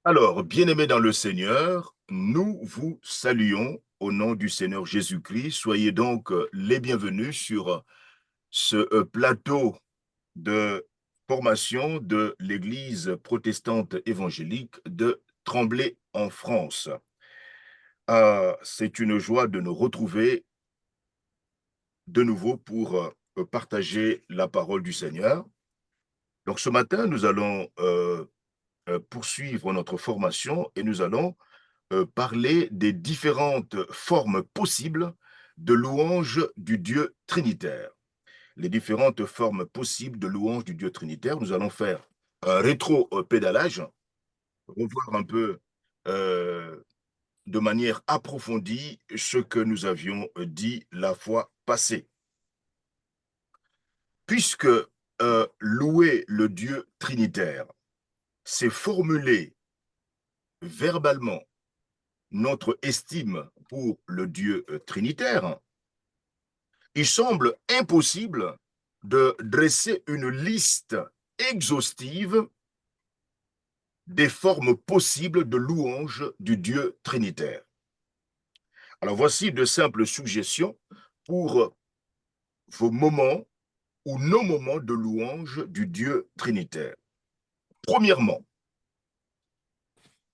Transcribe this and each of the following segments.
Alors, bien-aimés dans le Seigneur, nous vous saluons au nom du Seigneur Jésus-Christ. Soyez donc les bienvenus sur ce plateau de formation de l'Église protestante évangélique de Tremblay en France. C'est une joie de nous retrouver de nouveau pour partager la parole du Seigneur. Donc ce matin, nous allons poursuivre notre formation et nous allons parler des différentes formes possibles de louange du Dieu trinitaire. Les différentes formes possibles de louange du Dieu trinitaire. Nous allons faire un rétro-pédalage, revoir un peu euh, de manière approfondie ce que nous avions dit la fois passée. Puisque louer le Dieu trinitaire, c'est formuler verbalement notre estime pour le Dieu trinitaire, il semble impossible de dresser une liste exhaustive des formes possibles de louange du Dieu trinitaire. Alors voici de simples suggestions pour vos moments ou nos moments de louange du Dieu trinitaire. Premièrement,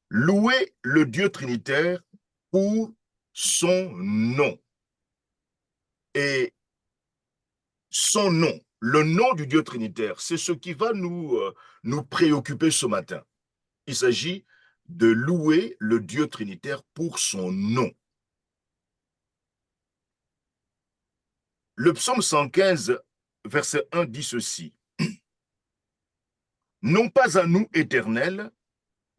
louer le Dieu trinitaire pour son nom. Et son nom, le nom du Dieu trinitaire, c'est ce qui va nous préoccuper ce matin. Il s'agit de louer le Dieu trinitaire pour son nom. Le psaume 115, verset 1 dit ceci. Non pas à nous, Éternel,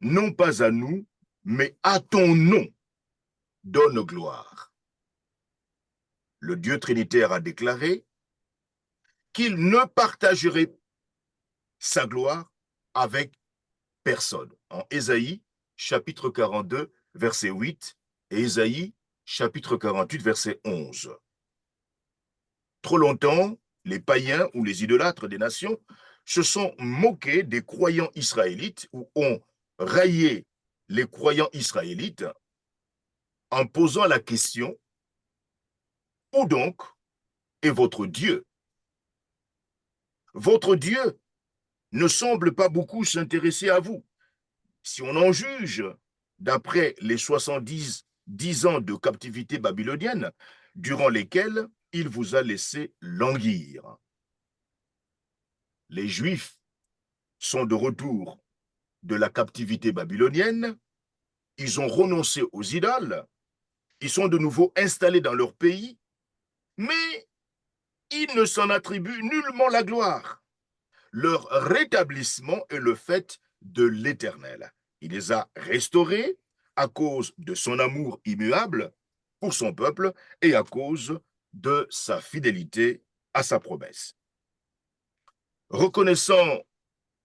non pas à nous, mais à ton nom donne gloire. Le Dieu trinitaire a déclaré qu'il ne partagerait sa gloire avec personne. En Ésaïe, chapitre 42, verset 8, et Ésaïe, chapitre 48, verset 11. Trop longtemps, les païens ou les idolâtres des nations se sont moqués des croyants israélites ou ont raillé les croyants israélites en posant la question, où donc est votre Dieu? Votre Dieu ne semble pas beaucoup s'intéresser à vous. Si on en juge d'après les 70 ans de captivité babylonienne, durant lesquels il vous a laissé languir. Les Juifs sont de retour de la captivité babylonienne, ils ont renoncé aux idoles, ils sont de nouveau installés dans leur pays, mais ils ne s'en attribuent nullement la gloire. Leur rétablissement est le fait de l'Éternel. Il les a restaurés à cause de son amour immuable pour son peuple et à cause de sa fidélité à sa promesse. Reconnaissant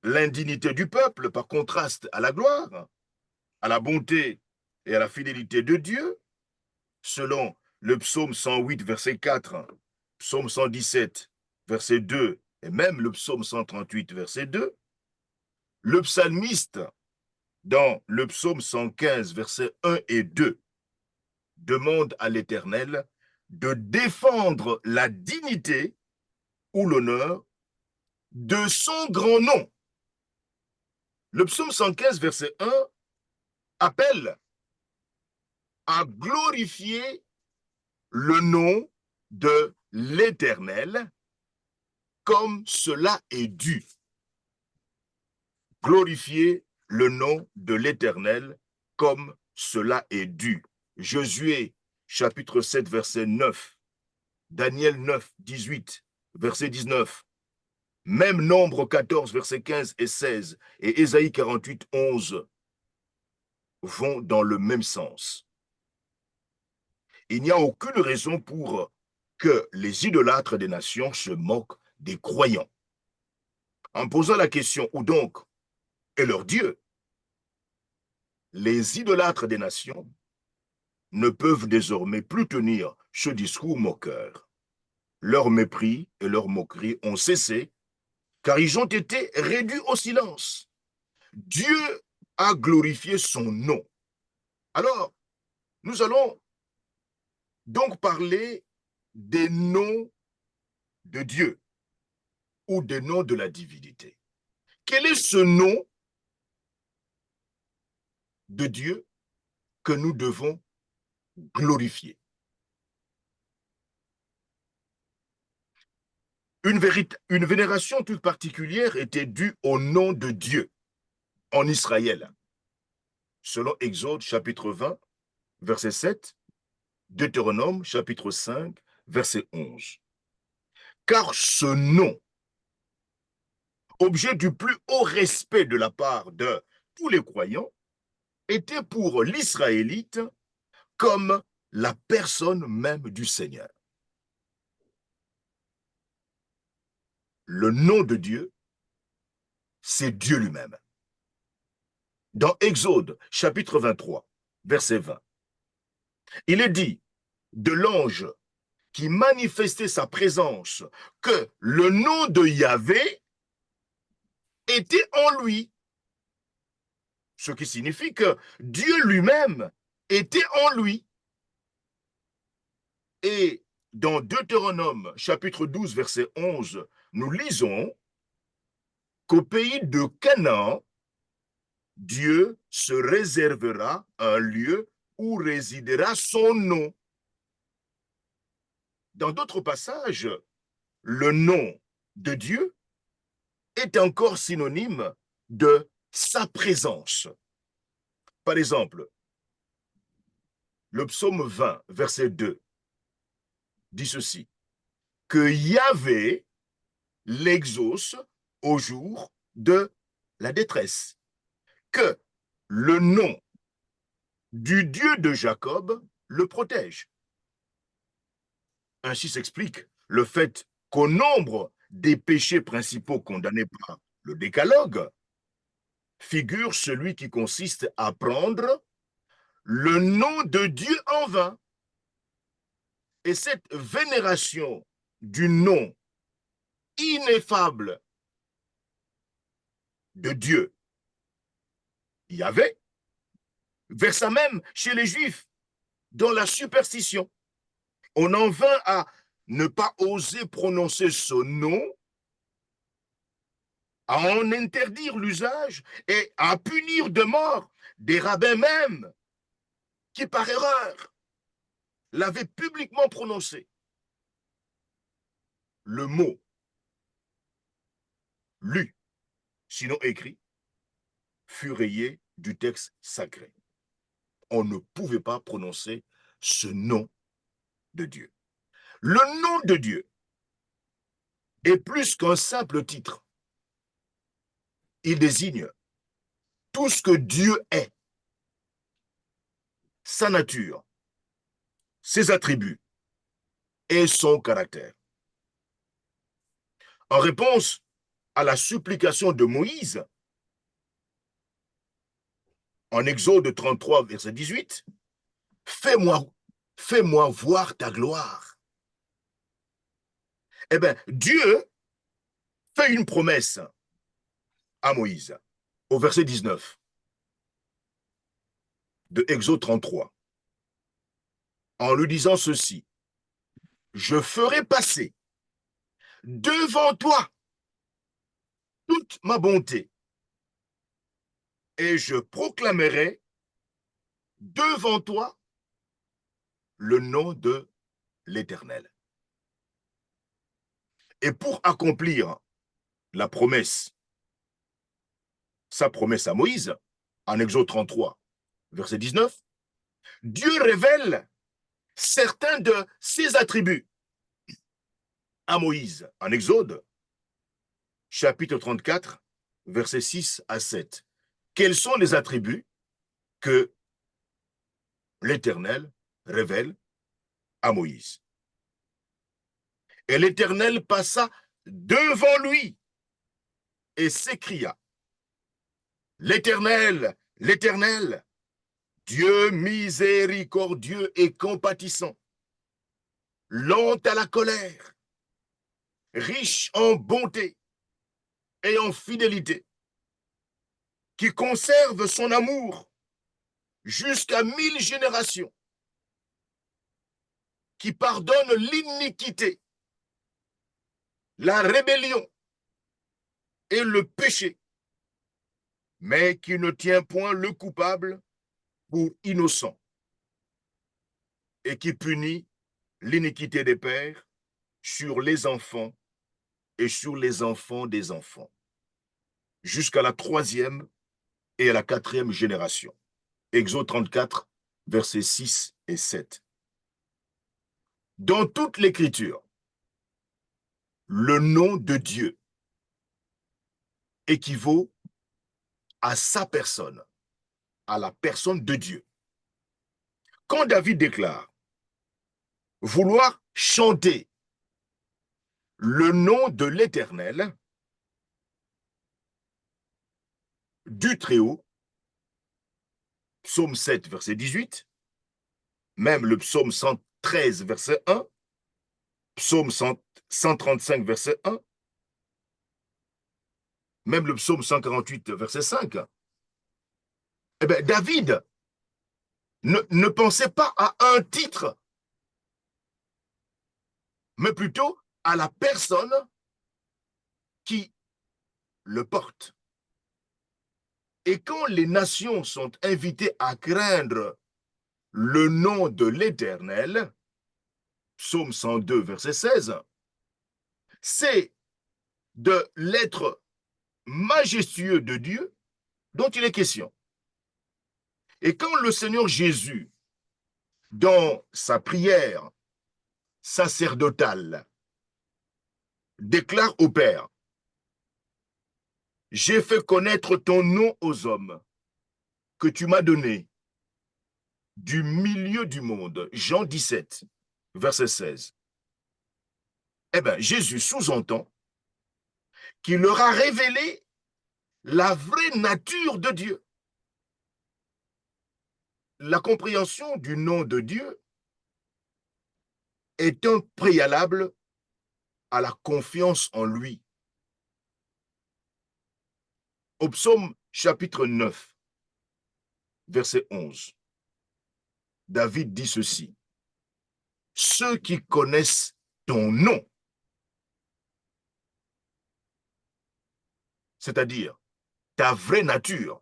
l'indignité du peuple par contraste à la gloire, à la bonté et à la fidélité de Dieu, selon le psaume 108, verset 4, psaume 117, verset 2, et même le psaume 138, verset 2, le psalmiste, dans le psaume 115, versets 1 et 2, demande à l'Éternel de défendre la dignité ou l'honneur de son grand nom. Le psaume 115, verset 1, appelle à glorifier le nom de l'Éternel comme cela est dû. Glorifier le nom de l'Éternel comme cela est dû. Josué, chapitre 7, verset 9. Daniel 9, 18, verset 19. Même Nombre 14, verset 15 et 16. Et Ésaïe 48, 11 vont dans le même sens. Il n'y a aucune raison pour que les idolâtres des nations se moquent des croyants. En posant la question, où donc est leur Dieu? Les idolâtres des nations ne peuvent désormais plus tenir ce discours moqueur. Leur mépris et leur moquerie ont cessé car ils ont été réduits au silence. Dieu à glorifier son nom. Alors, nous allons donc parler des noms de Dieu ou des noms de la divinité. Quel est ce nom de Dieu que nous devons glorifier? Une vénération toute particulière était due au nom de Dieu en Israël, selon Exode chapitre 20, verset 7, Deutéronome chapitre 5, verset 11. Car ce nom, objet du plus haut respect de la part de tous les croyants, était pour l'Israélite comme la personne même du Seigneur. Le nom de Dieu, c'est Dieu lui-même. Dans Exode chapitre 23, verset 20, il est dit de l'ange qui manifestait sa présence que le nom de Yahvé était en lui. Ce qui signifie que Dieu lui-même était en lui. Et dans Deutéronome chapitre 12, verset 11, nous lisons qu'au pays de Canaan, Dieu se réservera un lieu où résidera son nom. Dans d'autres passages, le nom de Dieu est encore synonyme de sa présence. Par exemple, le psaume 20, verset 2, dit ceci, que Yahvé l'exauce au jour de la détresse, que le nom du Dieu de Jacob le protège. Ainsi s'explique le fait qu'au nombre des péchés principaux condamnés par le décalogue, figure celui qui consiste à prendre le nom de Dieu en vain. Et cette vénération du nom ineffable de Dieu, Yahvé, versa même chez les Juifs dans la superstition. On en vint à ne pas oser prononcer ce nom, à en interdire l'usage et à punir de mort des rabbins même qui, par erreur, l'avaient publiquement prononcé. Le mot lu, sinon écrit, fut rayé du texte sacré. On ne pouvait pas prononcer ce nom de Dieu. Le nom de Dieu est plus qu'un simple titre. Il désigne tout ce que Dieu est, sa nature, ses attributs et son caractère. En réponse à la supplication de Moïse, en Exode 33, verset 18, fais-moi voir ta gloire. Eh bien, Dieu fait une promesse à Moïse, au verset 19 de Exode 33, en lui disant ceci, je ferai passer devant toi toute ma bonté et je proclamerai devant toi le nom de l'Éternel. Et pour accomplir la promesse, sa promesse à Moïse, en Exode 33, verset 19, Dieu révèle certains de ses attributs à Moïse, en Exode, chapitre 34, versets 6 à 7. Quels sont les attributs que l'Éternel révèle à Moïse? Et l'Éternel passa devant lui et s'écria, l'Éternel, l'Éternel, Dieu miséricordieux et compatissant, lent à la colère, riche en bonté et en fidélité, qui conserve son amour jusqu'à 1000 générations, qui pardonne l'iniquité, la rébellion et le péché, mais qui ne tient point le coupable pour innocent et qui punit l'iniquité des pères sur les enfants et sur les enfants des enfants, jusqu'à la 3e et à la 4e génération. Exode 34, versets 6 et 7. Dans toute l'Écriture, le nom de Dieu équivaut à sa personne, à la personne de Dieu. Quand David déclare vouloir chanter le nom de l'Éternel, du Très-Haut, psaume 7, verset 18, même le psaume 113, verset 1, psaume 135, verset 1, même le psaume 148, verset 5, eh bien, David ne pensait pas à un titre, mais plutôt à la personne qui le porte. Et quand les nations sont invitées à craindre le nom de l'Éternel, psaume 102, verset 16, c'est de l'être majestueux de Dieu dont il est question. Et quand le Seigneur Jésus, dans sa prière sacerdotale, déclare au Père, j'ai fait connaître ton nom aux hommes que tu m'as donné du milieu du monde. Jean 17, verset 16. Eh bien, Jésus sous-entend qu'il leur a révélé la vraie nature de Dieu. La compréhension du nom de Dieu est un préalable à la confiance en lui. Au psaume chapitre 9, verset 11, David dit ceci, « Ceux qui connaissent ton nom, c'est-à-dire ta vraie nature,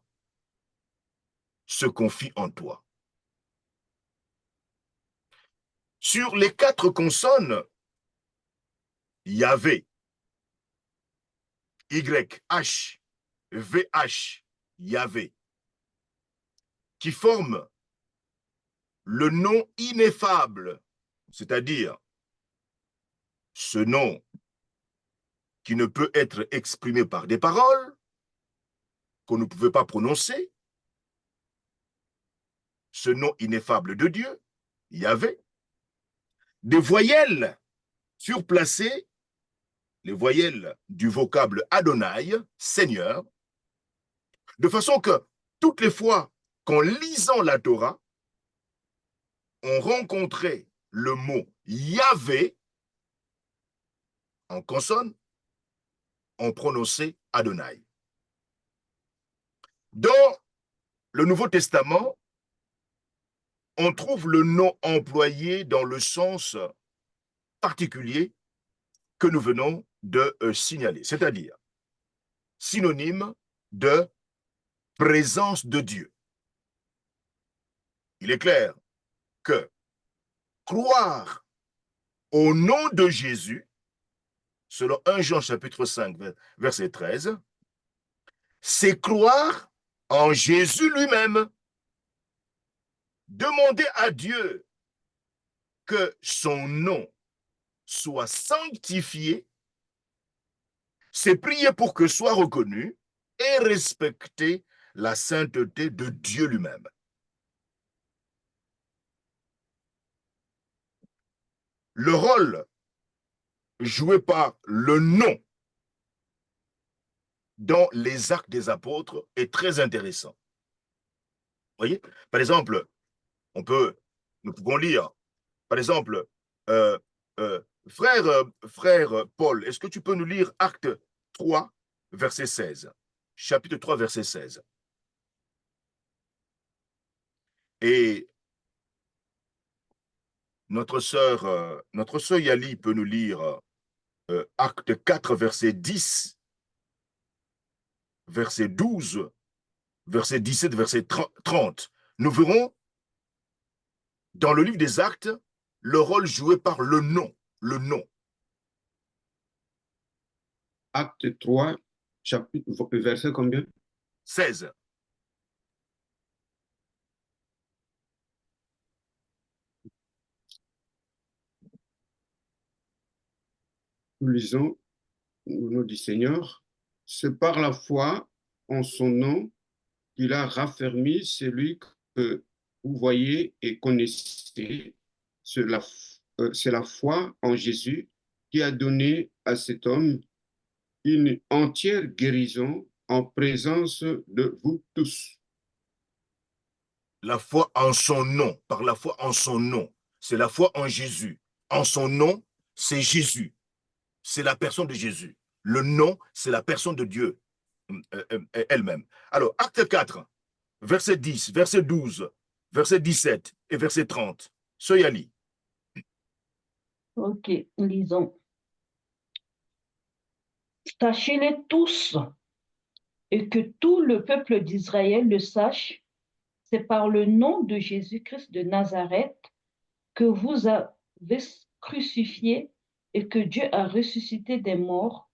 se confient en toi. » Sur les 4 consonnes, Yahvé, YH, VH, Yahvé, qui forment le nom ineffable, c'est-à-dire ce nom qui ne peut être exprimé par des paroles qu'on ne pouvait pas prononcer, ce nom ineffable de Dieu, Yahvé, des voyelles surplacées, les voyelles du vocable Adonai, Seigneur, de façon que toutes les fois qu'en lisant la Torah, on rencontrait le mot Yahvé en consonne, on prononçait Adonai. Dans le Nouveau Testament, on trouve le nom employé dans le sens particulier que nous venons de signaler, c'est-à-dire synonyme de présence de Dieu. Il est clair que croire au nom de Jésus, selon 1 Jean chapitre 5, verset 13, c'est croire en Jésus lui-même. Demander à Dieu que son nom soit sanctifié, c'est prier pour que soit reconnu et respecter la sainteté de Dieu lui-même. Le rôle joué par le nom dans les actes des apôtres est très intéressant. Vous voyez, par exemple, nous pouvons lire, par exemple, euh, frère Paul, est-ce que tu peux nous lire Acte 3, verset 16, chapitre 3, verset 16. Et notre sœur Yali peut nous lire Acte 4, verset 10, verset 12, verset 17, verset 30. Nous verrons dans le livre des Actes le rôle joué par le nom. Le nom. Acte 3, chapitre, verset combien? 16. Nous lisons au nom du Seigneur. C'est par la foi en son nom qu'il a raffermi celui que vous voyez et connaissez. C'est la foi en Jésus qui a donné à cet homme une entière guérison en présence de vous tous. La foi en son nom, par la foi en son nom. C'est la foi en Jésus. En son nom, c'est Jésus. C'est la personne de Jésus. Le nom, c'est la personne de Dieu elle-même. Alors, acte 4, verset 10, verset 12, verset 17 et verset 30. Soyali. Ok, lisons. Sachez-les tous et que tout le peuple d'Israël le sache, c'est par le nom de Jésus-Christ de Nazareth que vous avez crucifié et que Dieu a ressuscité des morts.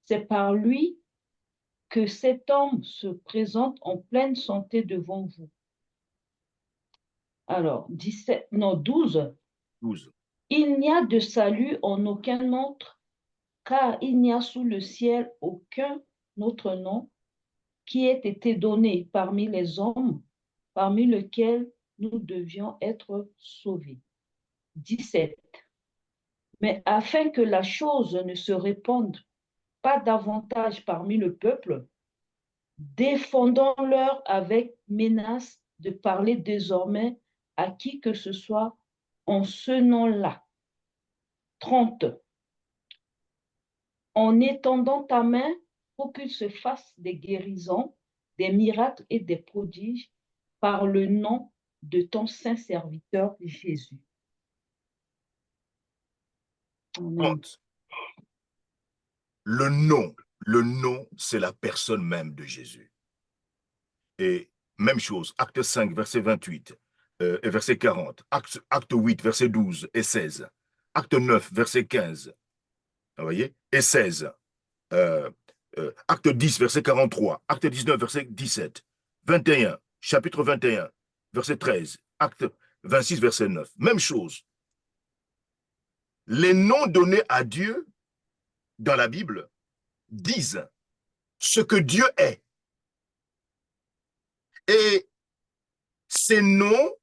C'est par lui que cet homme se présente en pleine santé devant vous. Alors, 17, non, 12. 12. Il n'y a de salut en aucun autre, car il n'y a sous le ciel aucun autre nom qui ait été donné parmi les hommes, parmi lesquels nous devions être sauvés. 17. Mais afin que la chose ne se répande pas davantage parmi le peuple, défendons-leur avec menace de parler désormais à qui que ce soit en ce nom-là. 30. En étendant ta main pour qu'il se fasse des guérisons, des miracles et des prodiges par le nom de ton saint serviteur Jésus. Amen. 30. Le nom, c'est la personne même de Jésus. Et même chose, acte 5, verset 28 et verset 40, acte 8, verset 12 et 16, acte 9, verset 15, vous voyez, et 16, acte 10, verset 43, acte 19, verset 17, 21, chapitre 21, verset 13, acte 26, verset 9. Même chose. Les noms donnés à Dieu dans la Bible disent ce que Dieu est. Et ces noms,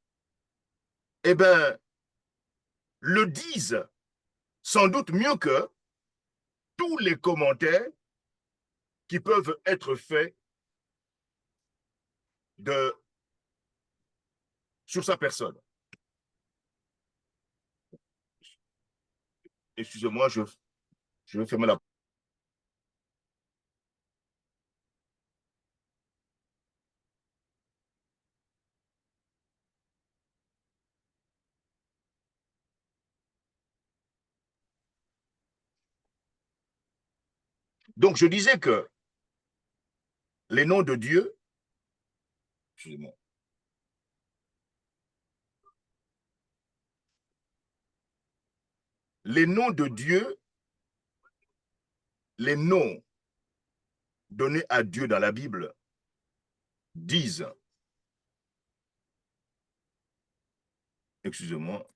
eh bien, le disent sans doute mieux que tous les commentaires qui peuvent être faits sur sa personne. Excusez-moi, je vais fermer la porte. Donc, je disais que les noms de Dieu, excusez-moi, les noms de Dieu, les noms donnés à Dieu dans la Bible disent, excusez-moi,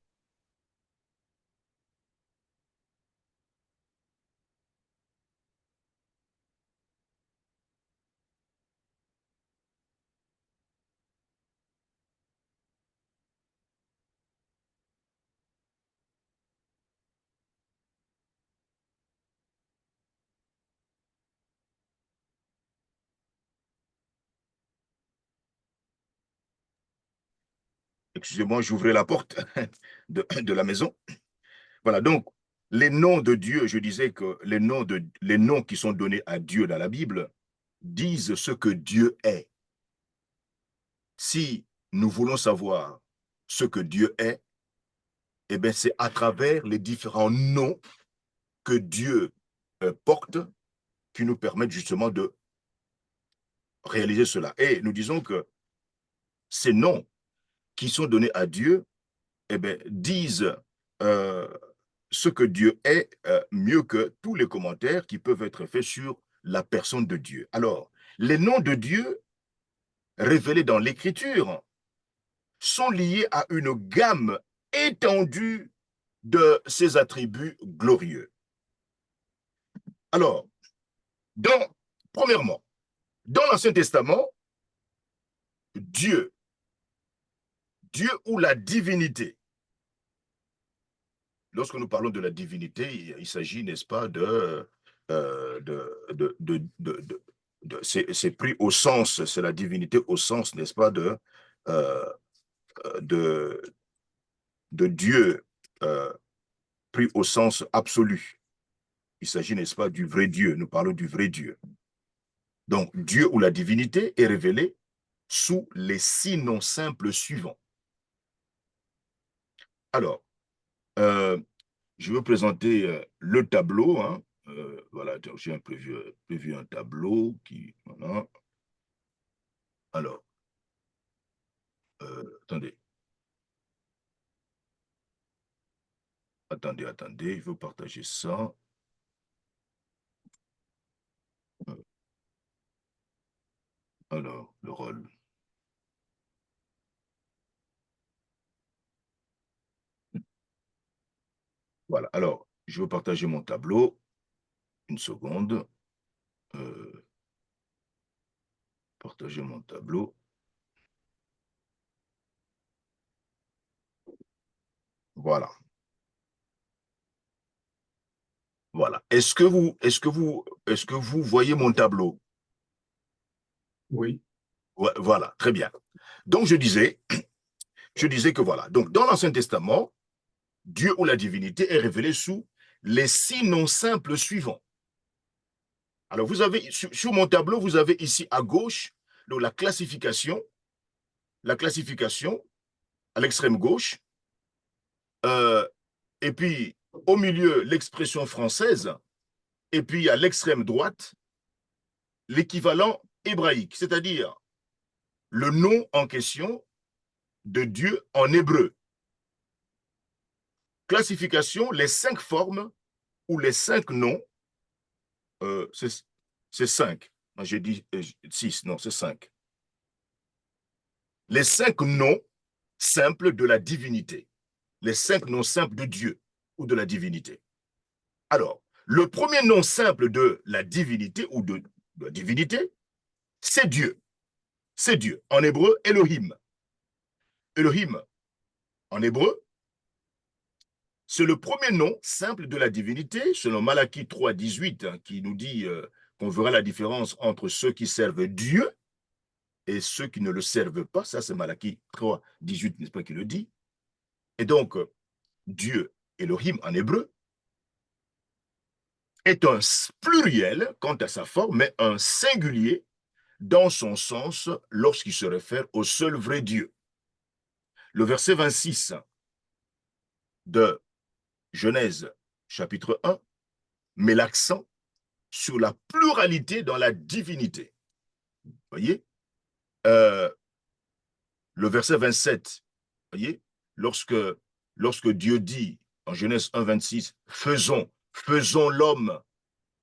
j'ouvrais la porte de la maison. Voilà, donc, les noms de Dieu, je disais que les noms qui sont donnés à Dieu dans la Bible disent ce que Dieu est. Si nous voulons savoir ce que Dieu est, eh bien, c'est à travers les différents noms que Dieu porte qui nous permettent justement de réaliser cela. Et nous disons que ces noms qui sont donnés à Dieu, eh bien, disent euh, ce que Dieu est mieux que tous les commentaires qui peuvent être faits sur la personne de Dieu. Alors, les noms de Dieu révélés dans l'Écriture sont liés à une gamme étendue de ses attributs glorieux. Alors, premièrement, dans l'Ancien Testament, Dieu, Dieu ou la divinité. Lorsque nous parlons de la divinité, il s'agit, n'est-ce pas, c'est pris au sens, c'est la divinité au sens, n'est-ce pas, euh, de, de Dieu pris au sens absolu. Il s'agit, n'est-ce pas, du vrai Dieu. Nous parlons du vrai Dieu. Donc, Dieu ou la divinité est révélé sous les 6 noms simples suivants. Alors, je vais présenter le tableau. Hein. Voilà, j'ai prévu un tableau qui... Voilà. Alors, attendez. Attendez, je veux partager ça. Alors, le rôle. Voilà, alors, je veux partager mon tableau. Une seconde. Partager mon tableau. Voilà. Voilà. Est-ce que vous voyez mon tableau? Oui. Voilà, très bien. Donc, je disais que voilà. Donc, dans l'Ancien Testament, Dieu ou la divinité est révélé sous les 6 noms simples suivants. Alors, vous avez, sur mon tableau, vous avez ici à gauche donc, la classification à l'extrême gauche, et puis au milieu, l'expression française, et puis à l'extrême droite, l'équivalent hébraïque, c'est-à-dire le nom en question de Dieu en hébreu. Classification, les 5 formes ou les 5 noms, c'est 5. J'ai dit 6, non, c'est 5. Les 5 noms simples de la divinité. Les 5 noms simples de Dieu ou de la divinité. Alors, le premier nom simple de la divinité ou de la divinité, c'est Dieu. C'est Dieu. En hébreu, Elohim. Elohim, en hébreu, c'est le premier nom simple de la divinité, selon Malachie 3, 18, hein, qui nous dit qu'on verra la différence entre ceux qui servent Dieu et ceux qui ne le servent pas. Ça, c'est Malachie 3, 18, n'est-ce pas, qui le dit. Et donc, Dieu, Elohim en hébreu, est un pluriel quant à sa forme, mais un singulier dans son sens lorsqu'il se réfère au seul vrai Dieu. Le verset 26 de Genèse chapitre 1 met l'accent sur la pluralité dans la divinité. Vous voyez, le verset 27, vous voyez, lorsque Dieu dit en Genèse 1, 26, faisons l'homme,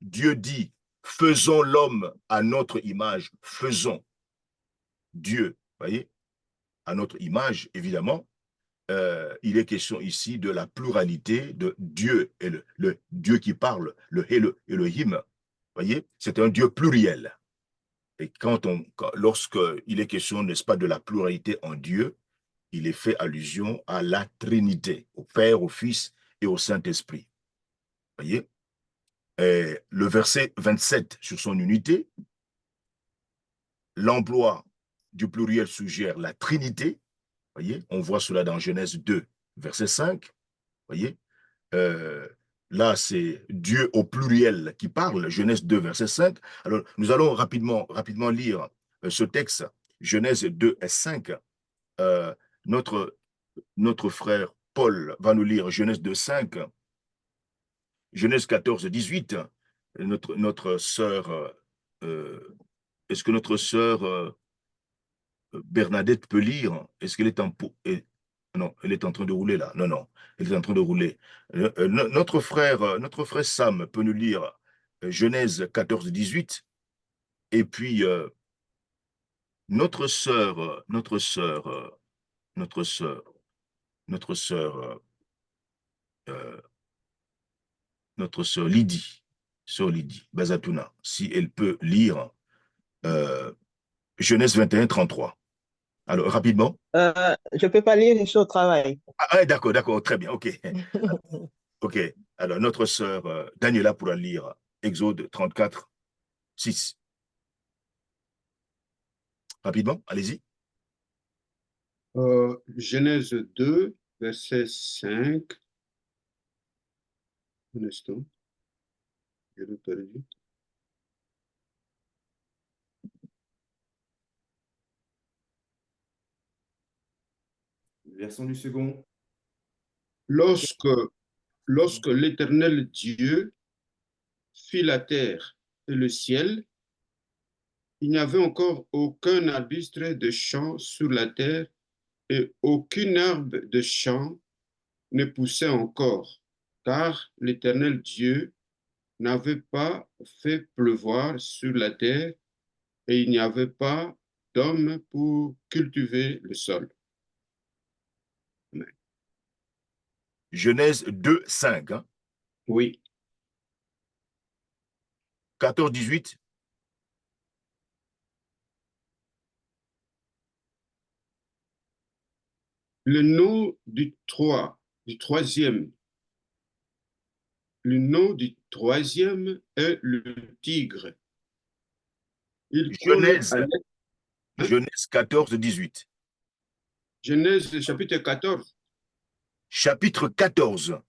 Dieu dit, faisons l'homme à notre image, faisons Dieu, vous voyez, à notre image, évidemment, il est question ici de la pluralité de Dieu, et le Dieu qui parle, le Elohim, voyez, c'est un Dieu pluriel. Et lorsqu'il est question, n'est-ce pas, de la pluralité en Dieu, il est fait allusion à la Trinité, au Père, au Fils et au Saint-Esprit. Voyez, et le verset 27 sur son unité, l'emploi du pluriel suggère la Trinité. Voyez, on voit cela dans Genèse 2, verset 5. Voyez, là, c'est Dieu au pluriel qui parle, Genèse 2, verset 5. Alors, nous allons rapidement lire ce texte, Genèse 2 et 5. euh, notre, notre frère Paul va nous lire Genèse 2:5, Genèse 14:18. Notre sœur, est-ce que notre sœur Bernadette peut lire? Est-ce qu'elle est en... Non, elle est en train de rouler là. Non, non, elle est en train de rouler. Notre frère Sam peut nous lire Genèse 14:18. Et puis, notre sœur, notre sœur, notre sœur, notre sœur, euh, notre sœur Lydie, sœur Lydie, Bazatouna, si elle peut lire euh, Genèse 21:33. Alors, rapidement. Je peux pas lire, je suis au travail. Ah, d'accord, d'accord, très bien, ok. Ok, alors notre sœur Daniela pourra lire Exode 34:6. Rapidement, allez-y. Genèse 2, verset 5. Un instant, je l'ai perdu. Version du second. Lorsque l'Éternel Dieu fit la terre et le ciel, il n'y avait encore aucun arbuste de champ sur la terre et aucune herbe de champ ne poussait encore, car l'Éternel Dieu n'avait pas fait pleuvoir sur la terre et il n'y avait pas d'homme pour cultiver le sol. Amen. Genèse 2:5, hein, Oui, 14:18. le nom du troisième est le tigre. Il court Genèse, à l'est. Hein? Genèse 14:18. Genèse chapitre 14. Chapitre 14,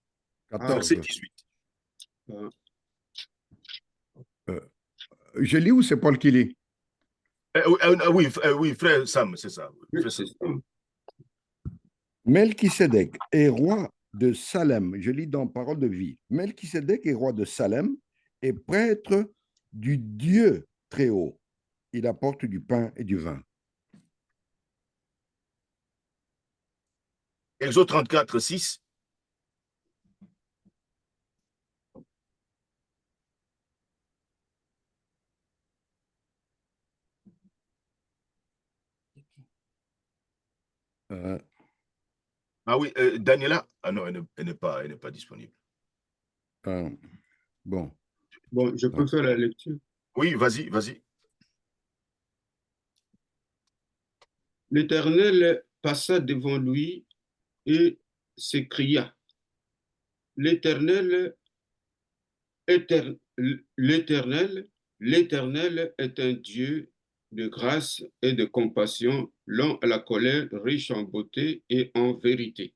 verset 14. 18. Euh, Euh, je lis ou c'est Paul qui lit? Oui, oui, frère Sam, c'est ça. oui, Frère c'est Sam. ça. Melchisédek est roi de Salem. Je lis dans Parole de vie. Melchisédek est roi de Salem et prêtre du Dieu très haut. Il apporte du pain et du vin. Exode 34:6. Euh, Ah oui, Daniela. Ah non, elle n'est pas disponible. bon. Bon, je peux faire la lecture. Oui, vas-y, vas-y. L'Éternel passa devant lui et s'écria, L'Éternel, l'Éternel, l'Éternel est un Dieu de grâce et de compassion, lent à la colère, riche en beauté et en vérité.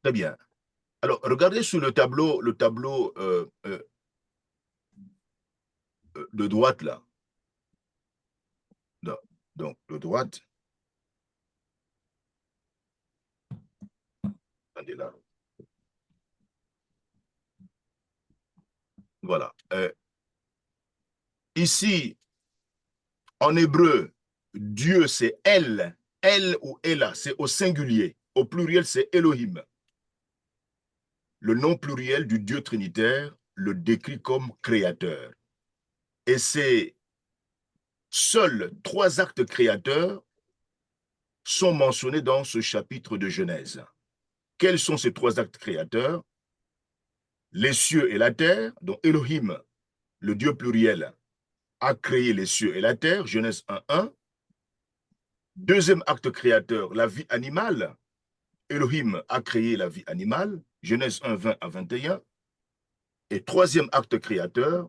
Très bien. Alors, regardez sur le tableau de droite, là. Non. Donc, de droite. Attendez là. Voilà. Ici, en hébreu, Dieu, c'est El. El ou Ella, c'est au singulier. Au pluriel, c'est Elohim. Le nom pluriel du Dieu trinitaire le décrit comme créateur. Et c'est seuls 3 actes créateurs sont mentionnés dans ce chapitre de Genèse. Quels sont ces 3 actes créateurs? Les cieux et la terre, dont Elohim, le Dieu pluriel, a créé les cieux et la terre, Genèse 1:1. Deuxième acte créateur, la vie animale. Elohim a créé la vie animale, Genèse 1:20-21. Et troisième acte créateur,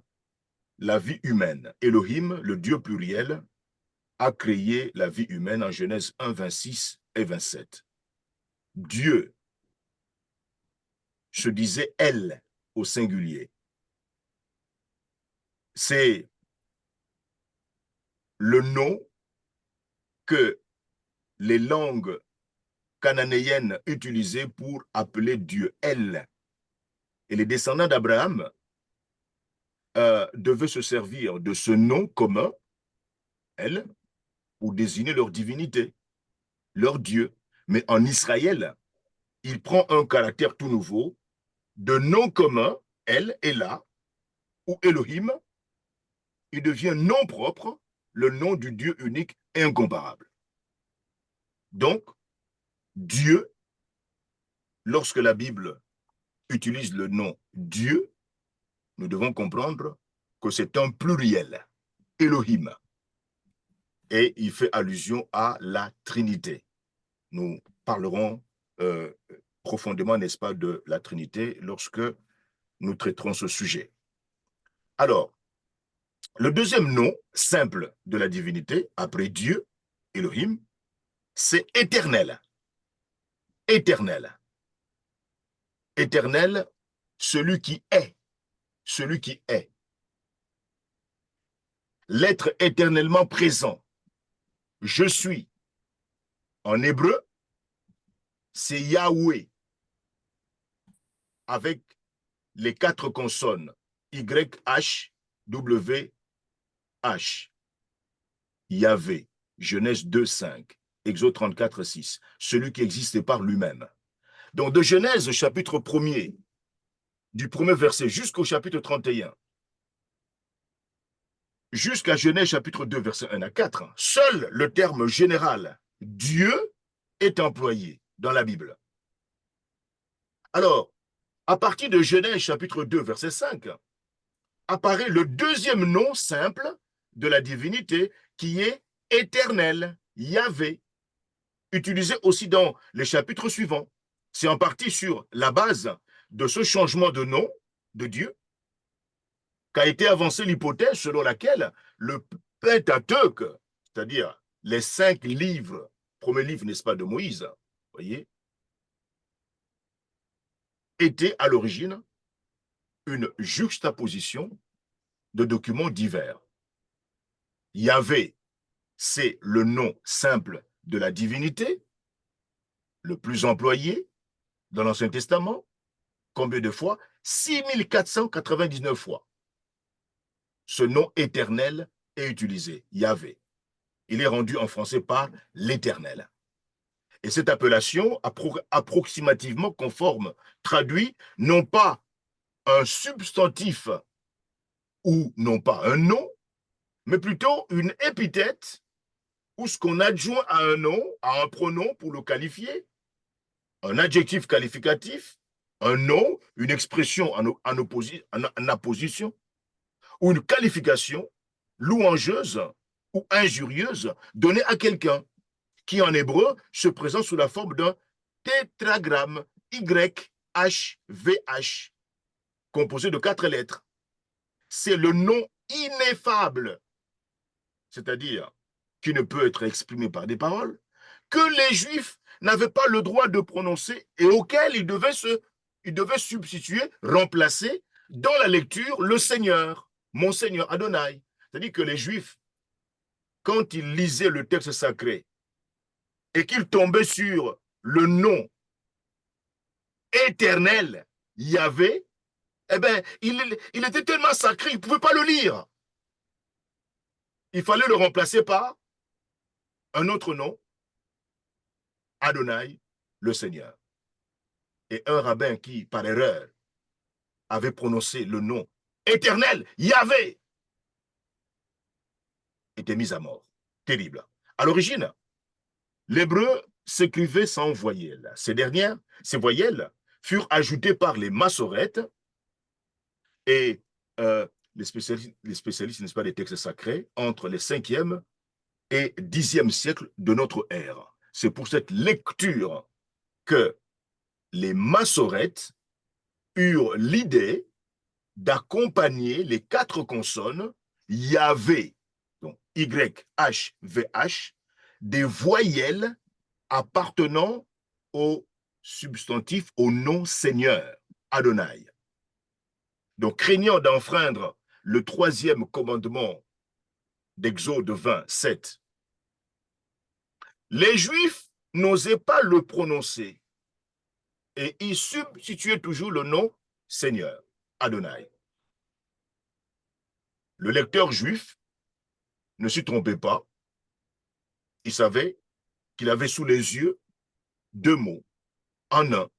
la vie humaine. Elohim, le Dieu pluriel, a créé la vie humaine en Genèse 1:26 et 27. Dieu se disait elle au singulier. C'est le nom que les langues cananéennes utilisées pour appeler Dieu, El. Et les descendants d'Abraham devaient se servir de ce nom commun, El, pour désigner leur divinité, leur Dieu. Mais en Israël, il prend un caractère tout nouveau, de nom commun, El, Ela, ou Elohim, il devient nom propre, le nom du Dieu unique et incomparable. Donc, Dieu, lorsque la Bible utilise le nom Dieu, nous devons comprendre que c'est un pluriel, Elohim. Et il fait allusion à la Trinité. Nous parlerons profondément, n'est-ce pas, de la Trinité lorsque nous traiterons ce sujet. Alors, le deuxième nom simple de la divinité, après Dieu, Elohim, c'est éternel. Éternel. Éternel, celui qui est. Celui qui est. L'être éternellement présent. Je suis. En hébreu, c'est Yahweh. Avec les 4 consonnes. Y, H, W, H. Yahvé. Genèse 2, 5. Exode 34, 6. Celui qui existe par lui-même. Donc de Genèse, chapitre 1er, du premier verset jusqu'au chapitre 31, jusqu'à Genèse chapitre 2, verset 1 à 4, seul le terme général Dieu est employé dans la Bible. Alors, à partir de Genèse chapitre 2, verset 5, apparaît le deuxième nom simple de la divinité qui est éternel, Yahvé, utilisé aussi dans les chapitres suivants. C'est en partie sur la base de ce changement de nom de Dieu qu'a été avancée l'hypothèse selon laquelle le Pentateuque, c'est-à-dire les 5 livres, premier livre, n'est-ce pas, de Moïse, voyez, était à l'origine une juxtaposition de documents divers. Yahvé, c'est le nom simple de la divinité, le plus employé dans l'Ancien Testament. Combien de fois? 6499 fois. Ce nom éternel est utilisé, Yahvé. Il est rendu en français par l'Éternel. Et cette appellation, approximativement conforme, traduit non pas un substantif ou non pas un nom, mais plutôt une épithète ou ce qu'on adjoint à un nom, à un pronom pour le qualifier, un adjectif qualificatif, un nom, une expression en apposition, ou une qualification louangeuse ou injurieuse donnée à quelqu'un qui en hébreu se présente sous la forme d'un tétragramme YHVH composé de 4 lettres. C'est le nom ineffable, c'est-à-dire qui ne peut être exprimé par des paroles, que les Juifs n'avaient pas le droit de prononcer et auquel ils devaient substituer, remplacer dans la lecture le Seigneur, mon Seigneur Adonai. C'est-à-dire que les Juifs, quand ils lisaient le texte sacré et qu'ils tombaient sur le nom éternel, Yahvé, eh bien, il était tellement sacré, ils ne pouvaient pas le lire. Il fallait le remplacer par un autre nom, Adonai, le Seigneur. Et un rabbin qui, par erreur, avait prononcé le nom éternel, Yahvé, était mis à mort. Terrible. À l'origine, l'hébreu s'écrivait sans voyelles. Ces voyelles furent ajoutées par les massorètes et les spécialistes, n'est-ce pas, des textes sacrés entre les 5e et 10e siècles de notre ère. C'est pour cette lecture que les massorètes eurent l'idée d'accompagner les 4 consonnes Yahvé, donc YHVH, des voyelles appartenant au substantif, au nom Seigneur, Adonai. Donc, craignant d'enfreindre le 3e commandement d'Exode 27, Les Juifs n'osaient pas le prononcer et ils substituaient toujours le nom Seigneur, Adonai. Le lecteur juif ne s'y trompait pas. Il savait qu'il avait sous les yeux deux mots en un.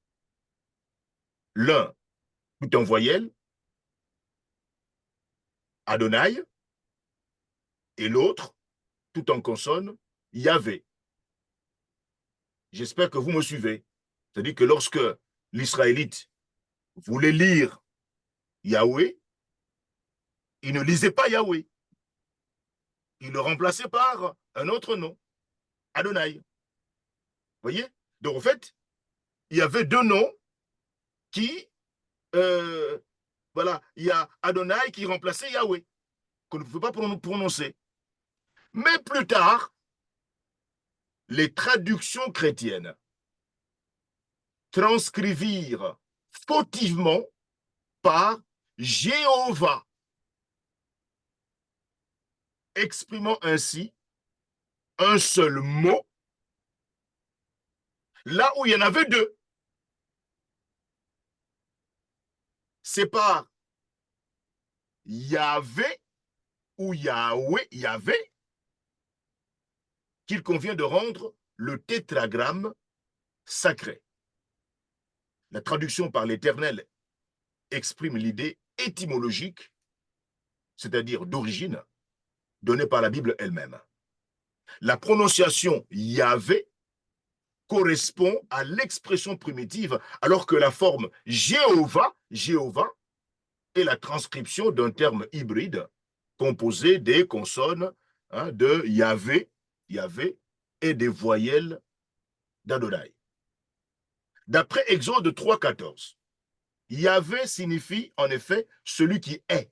L'un tout en voyelle, Adonai, et l'autre tout en consonne, Yahvé. J'espère que vous me suivez. C'est-à-dire que lorsque l'Israélite voulait lire Yahweh, il ne lisait pas Yahweh. Il le remplaçait par un autre nom, Adonai. Vous voyez? Donc en fait, il y avait deux noms qui, voilà, il y a Adonai qui remplaçait Yahweh, qu'on ne pouvait pas prononcer. Mais plus tard, les traductions chrétiennes transcrivirent fautivement par Jéhovah, exprimant ainsi un seul mot, là où il y en avait deux. C'est par Yahvé ou Yahweh, Yahvé, qu'il convient de rendre le tétragramme sacré. La traduction par l'Éternel exprime l'idée étymologique, c'est-à-dire d'origine, donnée par la Bible elle-même. La prononciation Yahvé correspond à l'expression primitive, alors que la forme Jéhovah, Jéhovah, est la transcription d'un terme hybride composé des consonnes de Yahvé, Yahvé, et des voyelles d'Adonai. D'après Exode 3,14, Yahvé signifie en effet celui qui est.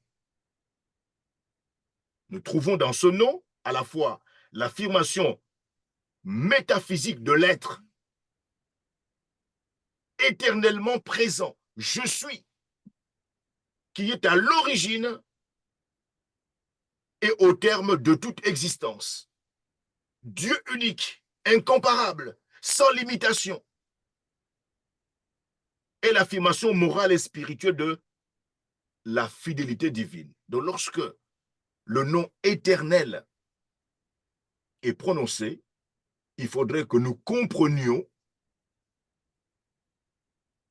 Nous trouvons dans ce nom à la fois l'affirmation métaphysique de l'être éternellement présent, je suis, qui est à l'origine et au terme de toute existence. Dieu unique, incomparable, sans limitation. Et l'affirmation morale et spirituelle de la fidélité divine. Donc lorsque le nom éternel est prononcé, il faudrait que nous comprenions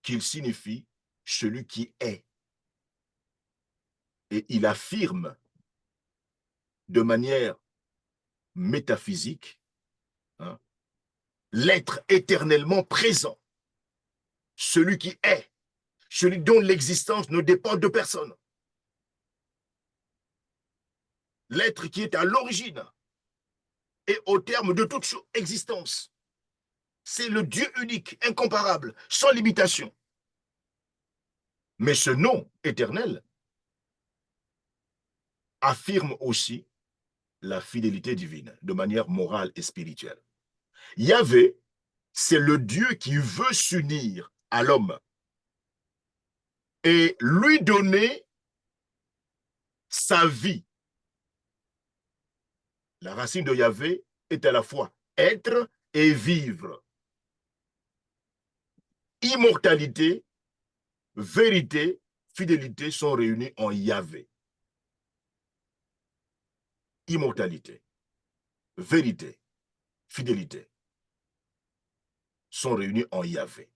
qu'il signifie celui qui est. Et il affirme de manière métaphysique l'être éternellement présent, celui qui est, celui dont l'existence ne dépend de personne, l'être qui est à l'origine et au terme de toute existence. C'est le Dieu unique, incomparable, sans limitation. Mais ce nom éternel affirme aussi la fidélité divine de manière morale et spirituelle. Yahvé, c'est le Dieu qui veut s'unir à l'homme et lui donner sa vie. La racine de Yahvé est à la fois être et vivre. Immortalité, vérité, fidélité sont réunis en Yahvé. Immortalité, vérité, fidélité sont réunis en Yahvé,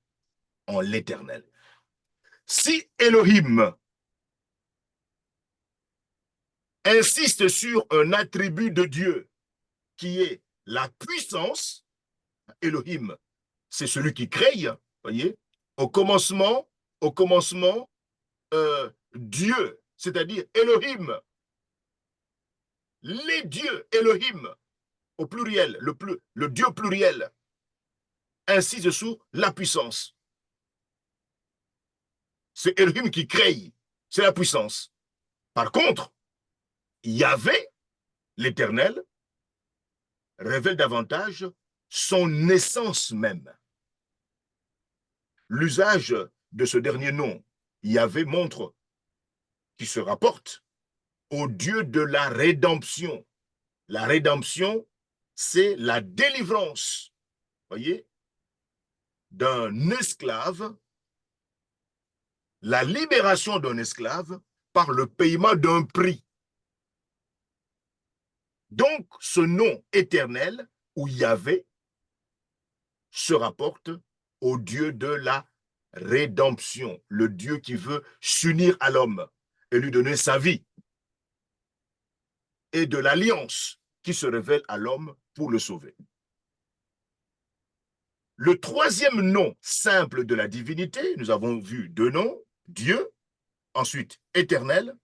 en l'Éternel. Si Elohim insiste sur un attribut de Dieu qui est la puissance, Elohim, c'est celui qui crée, voyez, au commencement, Dieu, c'est-à-dire Elohim, les dieux Elohim, au pluriel, le Dieu pluriel, insiste sur la puissance. C'est Elohim qui crée, c'est la puissance. Par contre, Yahvé, l'Éternel, révèle davantage son essence même. L'usage de ce dernier nom, Yahvé, montre qu'il se rapporte au Dieu de la rédemption. La rédemption c'est la délivrance, voyez, d'un esclave, la libération d'un esclave par le paiement d'un prix. Donc, ce nom éternel, ou Yahvé, se rapporte au Dieu de la rédemption, le Dieu qui veut s'unir à l'homme et lui donner sa vie, et de l'alliance qui se révèle à l'homme pour le sauver. Le troisième nom simple de la divinité, nous avons vu deux noms, Dieu, ensuite éternel.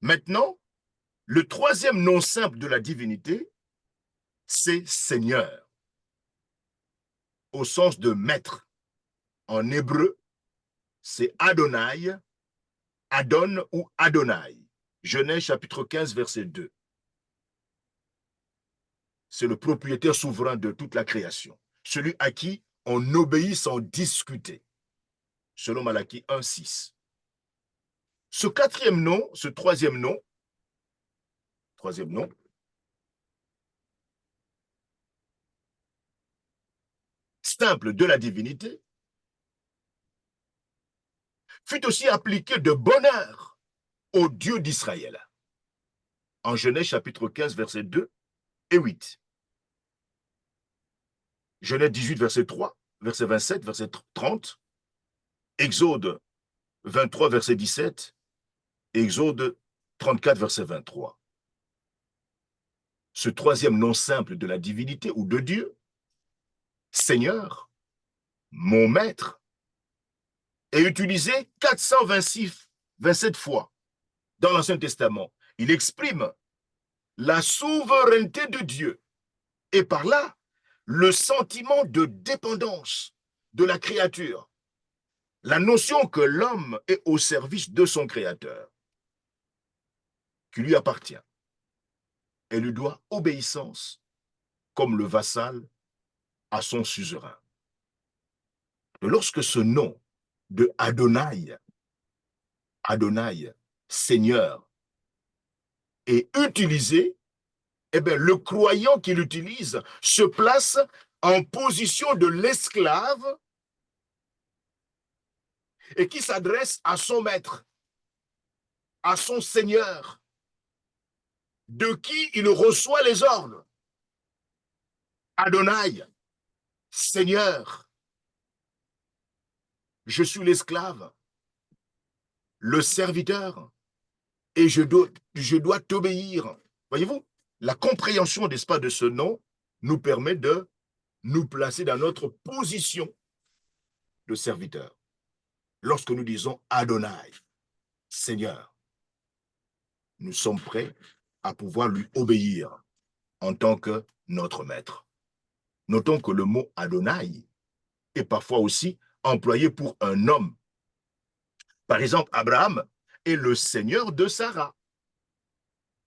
Maintenant, le troisième nom simple de la divinité, c'est Seigneur, au sens de maître. En hébreu, c'est Adonai, Adon ou Adonai. Genèse chapitre 15, verset 2. C'est le propriétaire souverain de toute la création, celui à qui on obéit sans discuter, selon Malachie 1, 6. Ce quatrième nom, ce troisième nom, simple de la divinité, fut aussi appliqué de bonne heure au Dieu d'Israël. En Genèse chapitre 15, versets 2 et 8. Genèse 18, verset 3, verset 27, verset 30. Exode 23, verset 17. Exode 34, verset 23. Ce troisième nom simple de la divinité ou de Dieu, Seigneur, mon maître, est utilisé 427 fois dans l'Ancien Testament. Il exprime la souveraineté de Dieu et par là, le sentiment de dépendance de la créature, la notion que l'homme est au service de son créateur, qui lui appartient et lui doit obéissance comme le vassal à son suzerain. Et lorsque ce nom de Adonai, Seigneur, est utilisé, eh bien, le croyant qui l'utilise se place en position de l'esclave et qui s'adresse à son maître, à son Seigneur, de qui il reçoit les ordres. Adonai, Seigneur, je suis l'esclave, le serviteur, et je dois t'obéir. Voyez-vous, la compréhension, n'est-ce pas, de ce nom nous permet de nous placer dans notre position de serviteur. Lorsque nous disons Adonai, Seigneur, nous sommes prêts à pouvoir lui obéir en tant que notre maître. Notons que le mot Adonai est parfois aussi employé pour un homme. Par exemple, Abraham est le Seigneur de Sarah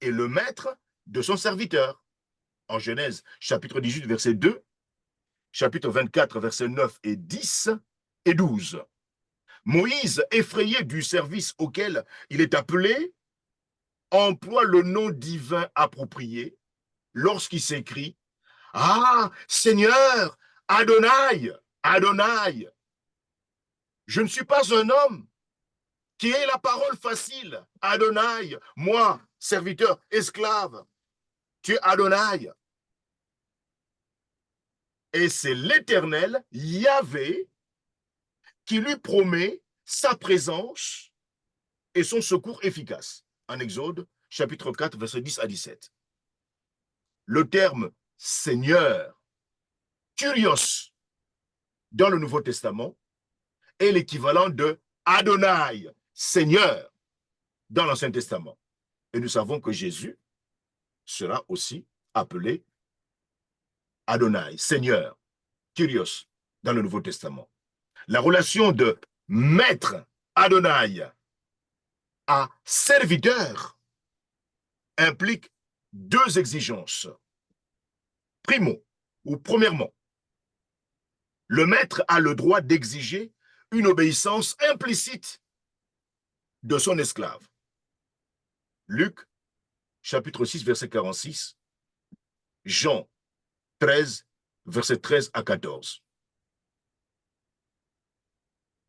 et le maître de son serviteur. En Genèse, chapitre 18, verset 2, chapitre 24, versets 9 et 10 et 12. Moïse, effrayé du service auquel il est appelé, emploie le nom divin approprié lorsqu'il s'écrie « Ah, Seigneur, Adonai, Adonai, je ne suis pas un homme qui ait la parole facile. Adonai, moi, serviteur, esclave, tu es Adonai. » Et c'est l'Éternel, Yahvé, qui lui promet sa présence et son secours efficace. En Exode, chapitre 4, versets 10 à 17. Le terme Seigneur, Kyrios, dans le Nouveau Testament, est l'équivalent de Adonai, Seigneur, dans l'Ancien Testament. Et nous savons que Jésus sera aussi appelé Adonai, Seigneur, Kyrios, dans le Nouveau Testament. La relation de maître Adonai à serviteur implique deux exigences. Premièrement, le maître a le droit d'exiger une obéissance implicite de son esclave. Luc, chapitre 6, verset 46, Jean, 13, versets 13 à 14.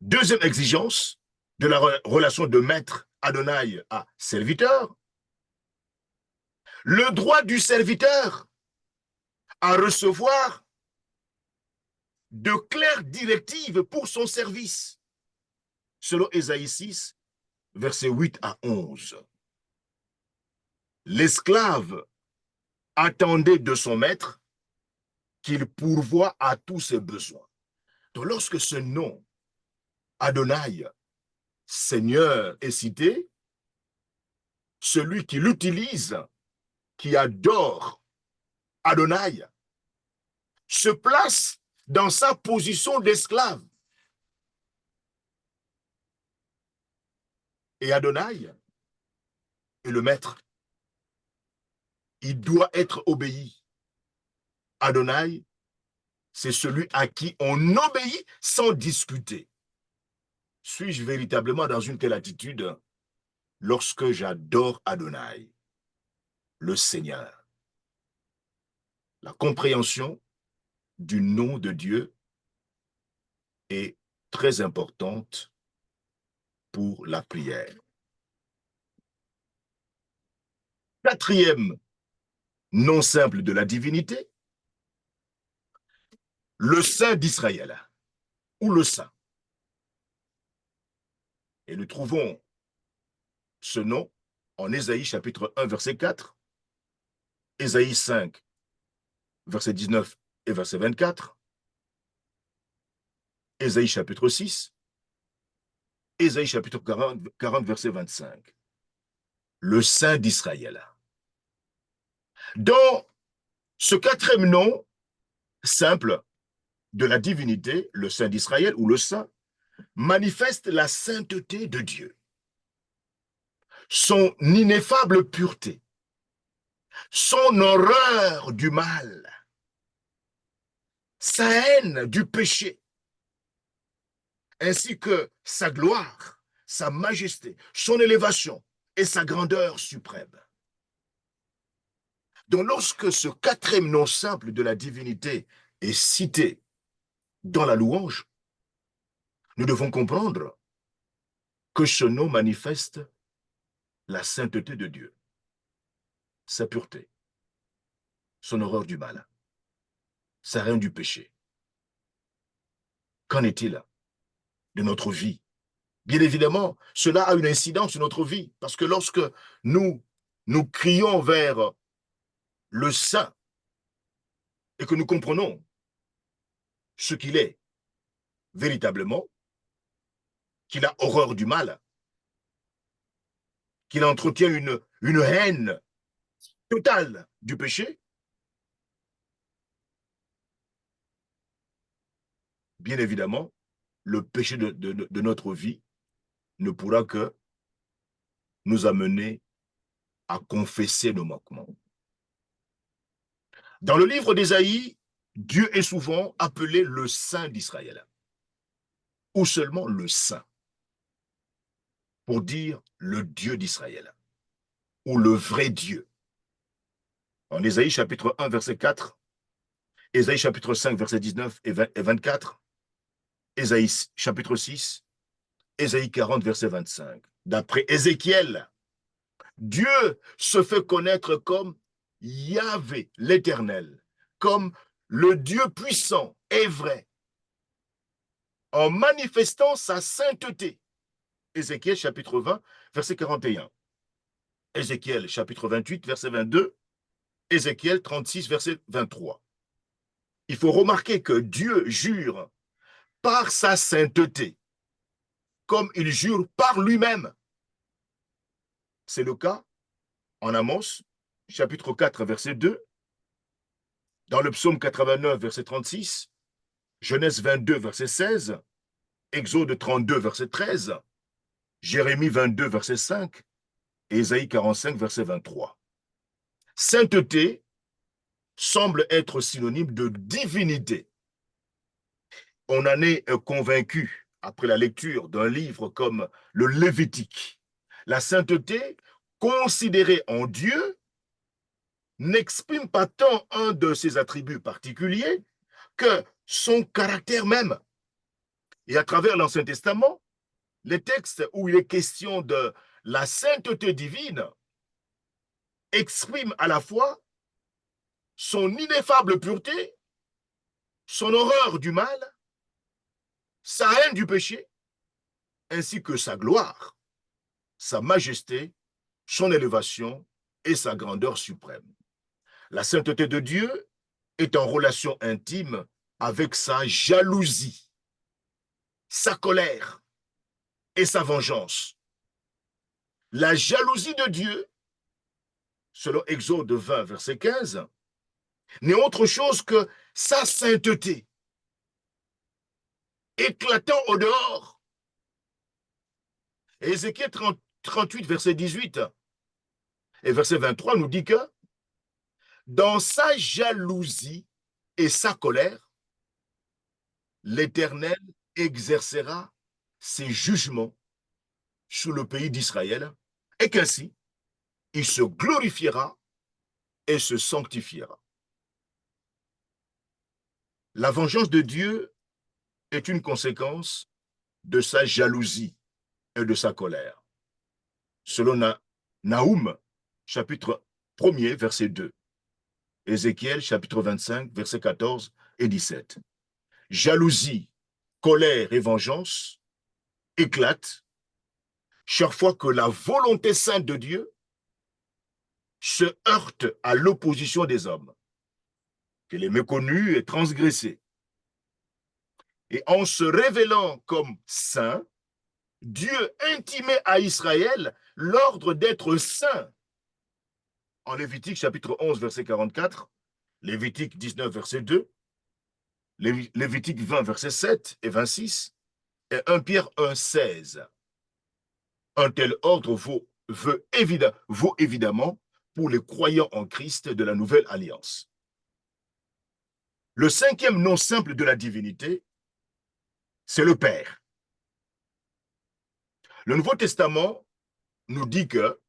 Deuxième exigence de la relation de maître Adonai à serviteur, le droit du serviteur à recevoir de claires directives pour son service, selon Ésaïe 6, versets 8 à 11. L'esclave attendait de son maître qu'il pourvoie à tous ses besoins. Donc lorsque ce nom, Adonai, Seigneur, est cité, celui qui l'utilise, qui adore Adonai, se place dans sa position d'esclave. Et Adonai est le maître. Il doit être obéi. Adonai, c'est celui à qui on obéit sans discuter. Suis-je véritablement dans une telle attitude lorsque j'adore Adonai, le Seigneur? La compréhension du nom de Dieu est très importante pour la prière. Quatrième nom simple de la divinité, le Saint d'Israël, ou le Saint. Et nous trouvons ce nom en Ésaïe chapitre 1, verset 4, Ésaïe 5, verset 19 et verset 24, Ésaïe chapitre 6, Ésaïe chapitre 40 verset 25. Le Saint d'Israël. Dans ce quatrième nom simple de la divinité, le Saint d'Israël ou le Saint, manifeste la sainteté de Dieu, son ineffable pureté, son horreur du mal, sa haine du péché, ainsi que sa gloire, sa majesté, son élévation et sa grandeur suprême. Donc lorsque ce quatrième nom simple de la divinité est cité dans la louange, nous devons comprendre que ce nom manifeste la sainteté de Dieu, sa pureté, son horreur du mal, sa haine du péché. Qu'en est-il de notre vie? Bien évidemment, cela a une incidence sur notre vie, parce que lorsque nous crions vers le Saint et que nous comprenons ce qu'il est véritablement, qu'il a horreur du mal, qu'il entretient une haine totale du péché, bien évidemment, le péché de notre vie ne pourra que nous amener à confesser nos manquements. Dans le livre d'Ésaïe, Dieu est souvent appelé le Saint d'Israël, ou seulement le Saint, pour dire le Dieu d'Israël, ou le vrai Dieu. En Ésaïe chapitre 1, verset 4, Ésaïe chapitre 5, verset 19 et 24, Ésaïe chapitre 6, Ésaïe 40, verset 25. D'après Ézéchiel, Dieu se fait connaître comme Yahvé, l'Éternel, comme le Dieu puissant et vrai, en manifestant sa sainteté. Ézéchiel chapitre 20, verset 41. Ézéchiel chapitre 28, verset 22. Ézéchiel 36, verset 23. Il faut remarquer que Dieu jure par sa sainteté, comme il jure par lui-même. C'est le cas en Amos, chapitre 4, verset 2, dans le psaume 89, verset 36, Genèse 22, verset 16, Exode 32, verset 13, Jérémie 22, verset 5, et Ésaïe 45, verset 23. Sainteté semble être synonyme de divinité. On en est convaincu après la lecture d'un livre comme le Lévitique. La sainteté, considérée en Dieu, n'exprime pas tant un de ses attributs particuliers que son caractère même. Et à travers l'Ancien Testament, les textes où il est question de la sainteté divine expriment à la fois son ineffable pureté, son horreur du mal, sa haine du péché, ainsi que sa gloire, sa majesté, son élévation et sa grandeur suprême. La sainteté de Dieu est en relation intime avec sa jalousie, sa colère et sa vengeance. La jalousie de Dieu, selon Exode 20, verset 15, n'est autre chose que sa sainteté, éclatant au dehors. Et Ézéchiel 38, verset 18 et verset 23 nous dit que dans sa jalousie et sa colère, l'Éternel exercera ses jugements sur le pays d'Israël et qu'ainsi, il se glorifiera et se sanctifiera. La vengeance de Dieu est une conséquence de sa jalousie et de sa colère. Selon Naoum, chapitre 1er, verset 2. Ézéchiel, chapitre 25, verset 14 et 17. Jalousie, colère et vengeance éclatent chaque fois que la volonté sainte de Dieu se heurte à l'opposition des hommes, qu'elle est méconnue et transgressée. Et en se révélant comme saint, Dieu intimait à Israël l'ordre d'être saint. En Lévitique chapitre 11, verset 44, Lévitique 19, verset 2, Lévitique 20, verset 7 et 26, et 1 Pierre 1, 16. Un tel ordre vaut évidemment pour les croyants en Christ de la nouvelle alliance. Le cinquième nom simple de la divinité, c'est le Père. Le Nouveau Testament nous dit que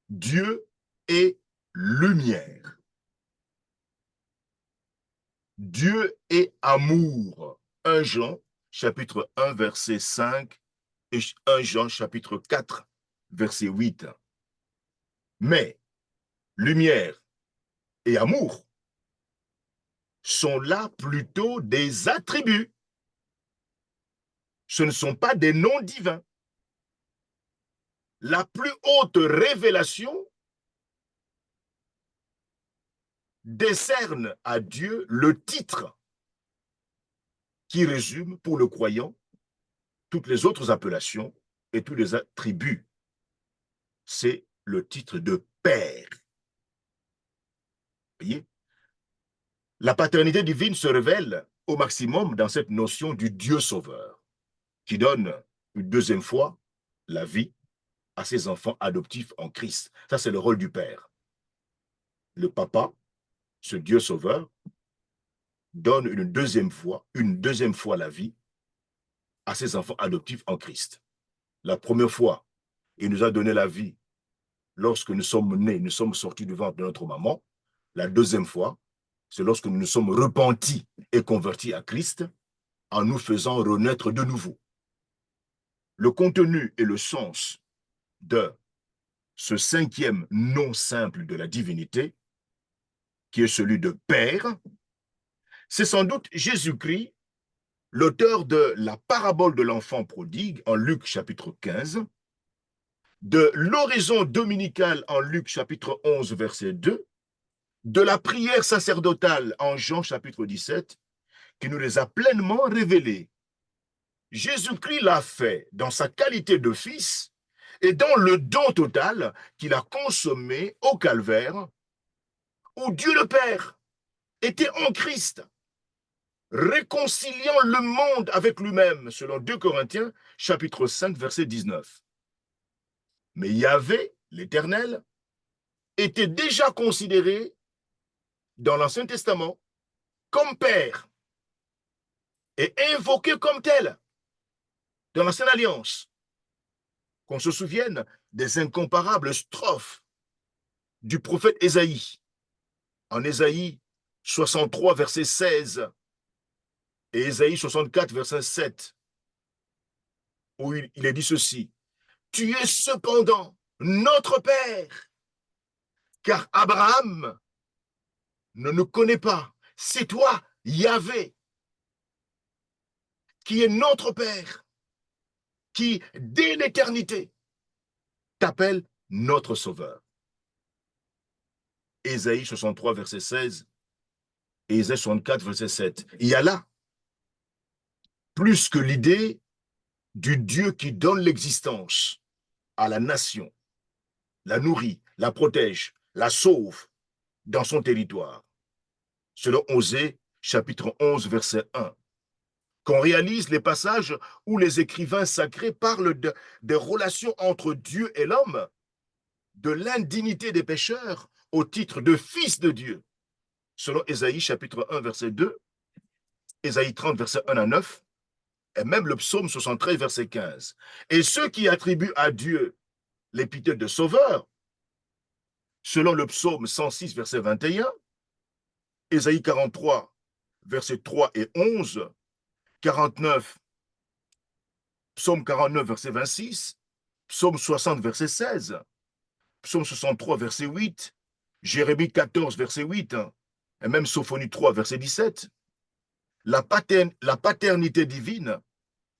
Dieu est lumière. Dieu est amour. 1 Jean, chapitre 1, verset 5 et 1 Jean, chapitre 4, verset 8. Mais lumière et amour sont là plutôt des attributs. Ce ne sont pas des noms divins. La plus haute révélation décerne à Dieu le titre qui résume pour le croyant toutes les autres appellations et tous les attributs. C'est le titre de Père. Vous voyez? La paternité divine se révèle au maximum dans cette notion du Dieu sauveur, qui donne une deuxième fois la vie à ses enfants adoptifs en Christ. Ça, c'est le rôle du Père. Le Papa, ce Dieu sauveur, donne une deuxième fois la vie à ses enfants adoptifs en Christ. La première fois, il nous a donné la vie lorsque nous sommes nés, nous sommes sortis du ventre de notre maman. La deuxième fois, c'est lorsque nous nous sommes repentis et convertis à Christ en nous faisant renaître de nouveau. Le contenu et le sens de ce cinquième nom simple de la divinité, qui est celui de Père, c'est sans doute Jésus-Christ, l'auteur de la parabole de l'enfant prodigue en Luc chapitre 15, de l'oraison dominicale en Luc chapitre 11 verset 2, de la prière sacerdotale en Jean chapitre 17, qui nous les a pleinement révélées. Jésus-Christ l'a fait dans sa qualité de fils et dans le don total qu'il a consommé au calvaire, où Dieu le Père était en Christ, réconciliant le monde avec lui-même, selon 2 Corinthiens, chapitre 5, verset 19. Mais Yahvé, l'Éternel, était déjà considéré dans l'Ancien Testament comme Père et invoqué comme tel dans l'Ancienne Alliance. Qu'on se souvienne des incomparables strophes du prophète Ésaïe, en Ésaïe 63, verset 16, et Ésaïe 64, verset 7, où il est dit ceci. Tu es cependant notre Père, car Abraham ne nous connaît pas. C'est toi, Yahvé, qui est notre Père, qui, dès l'éternité, t'appelle notre Sauveur. Ésaïe 63, verset 16, et Ésaïe 64, verset 7. Il y a là, plus que l'idée du Dieu qui donne l'existence à la nation, la nourrit, la protège, la sauve dans son territoire. Selon Osée, chapitre 11, verset 1. Qu'on réalise les passages où les écrivains sacrés parlent des relations entre Dieu et l'homme, de l'indignité des pécheurs au titre de fils de Dieu. Selon Ésaïe, chapitre 1, verset 2, Ésaïe 30, verset 1 à 9, et même le psaume 73, verset 15. Et ceux qui attribuent à Dieu l'épithète de sauveur, selon le psaume 106, verset 21, Ésaïe 43, verset 3 et 11, 49, psaume 49, verset 26, psaume 60, verset 16, psaume 63, verset 8, Jérémie 14, verset 8, et même Sophonie 3, verset 17, la paternité divine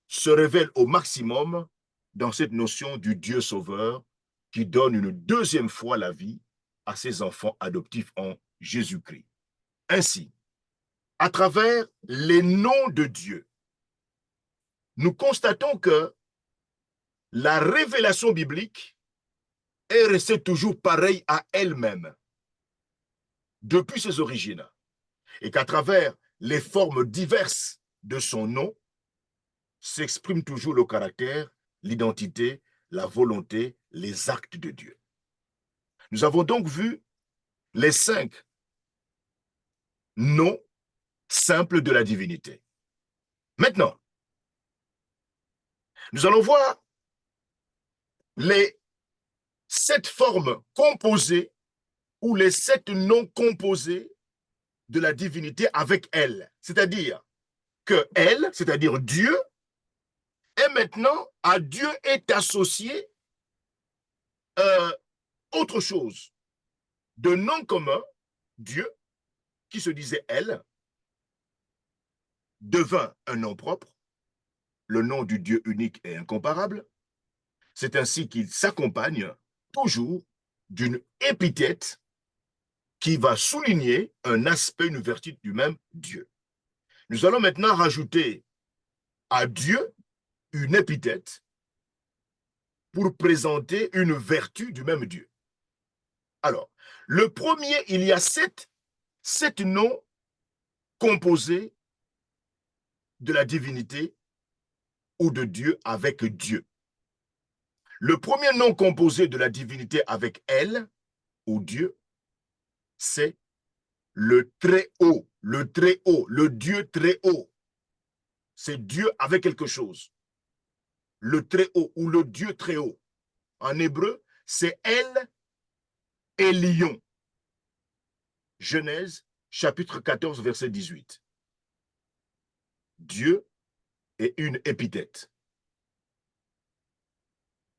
se révèle au maximum dans cette notion du Dieu sauveur qui donne une deuxième fois la vie à ses enfants adoptifs en Jésus-Christ. Ainsi, à travers les noms de Dieu, nous constatons que la révélation biblique est restée toujours pareille à elle-même depuis ses origines et qu'à travers les formes diverses de son nom s'exprime toujours le caractère, l'identité, la volonté, les actes de Dieu. Nous avons donc vu les 5 noms simples de la divinité. Maintenant, nous allons voir les 7 formes composées ou les 7 noms composés de la divinité avec elle. C'est-à-dire que elle, c'est-à-dire Dieu, est maintenant, à Dieu est associé autre chose. De nom commun, Dieu, qui se disait elle, devint un nom propre, le nom du Dieu unique et incomparable. C'est ainsi qu'il s'accompagne toujours d'une épithète qui va souligner un aspect, une vertu du même Dieu. Nous allons maintenant rajouter à Dieu une épithète pour présenter une vertu du même Dieu. Alors, le premier, il y a 7 noms composés de la divinité ou de Dieu avec Dieu. Le premier nom composé de la divinité avec elle ou Dieu, c'est le Très-Haut, le Très-Haut, le Dieu Très-Haut. C'est Dieu avec quelque chose. Le Très-Haut ou le Dieu Très-Haut. En hébreu, c'est El Elyon. Genèse, chapitre 14, verset 18. Dieu est une épithète.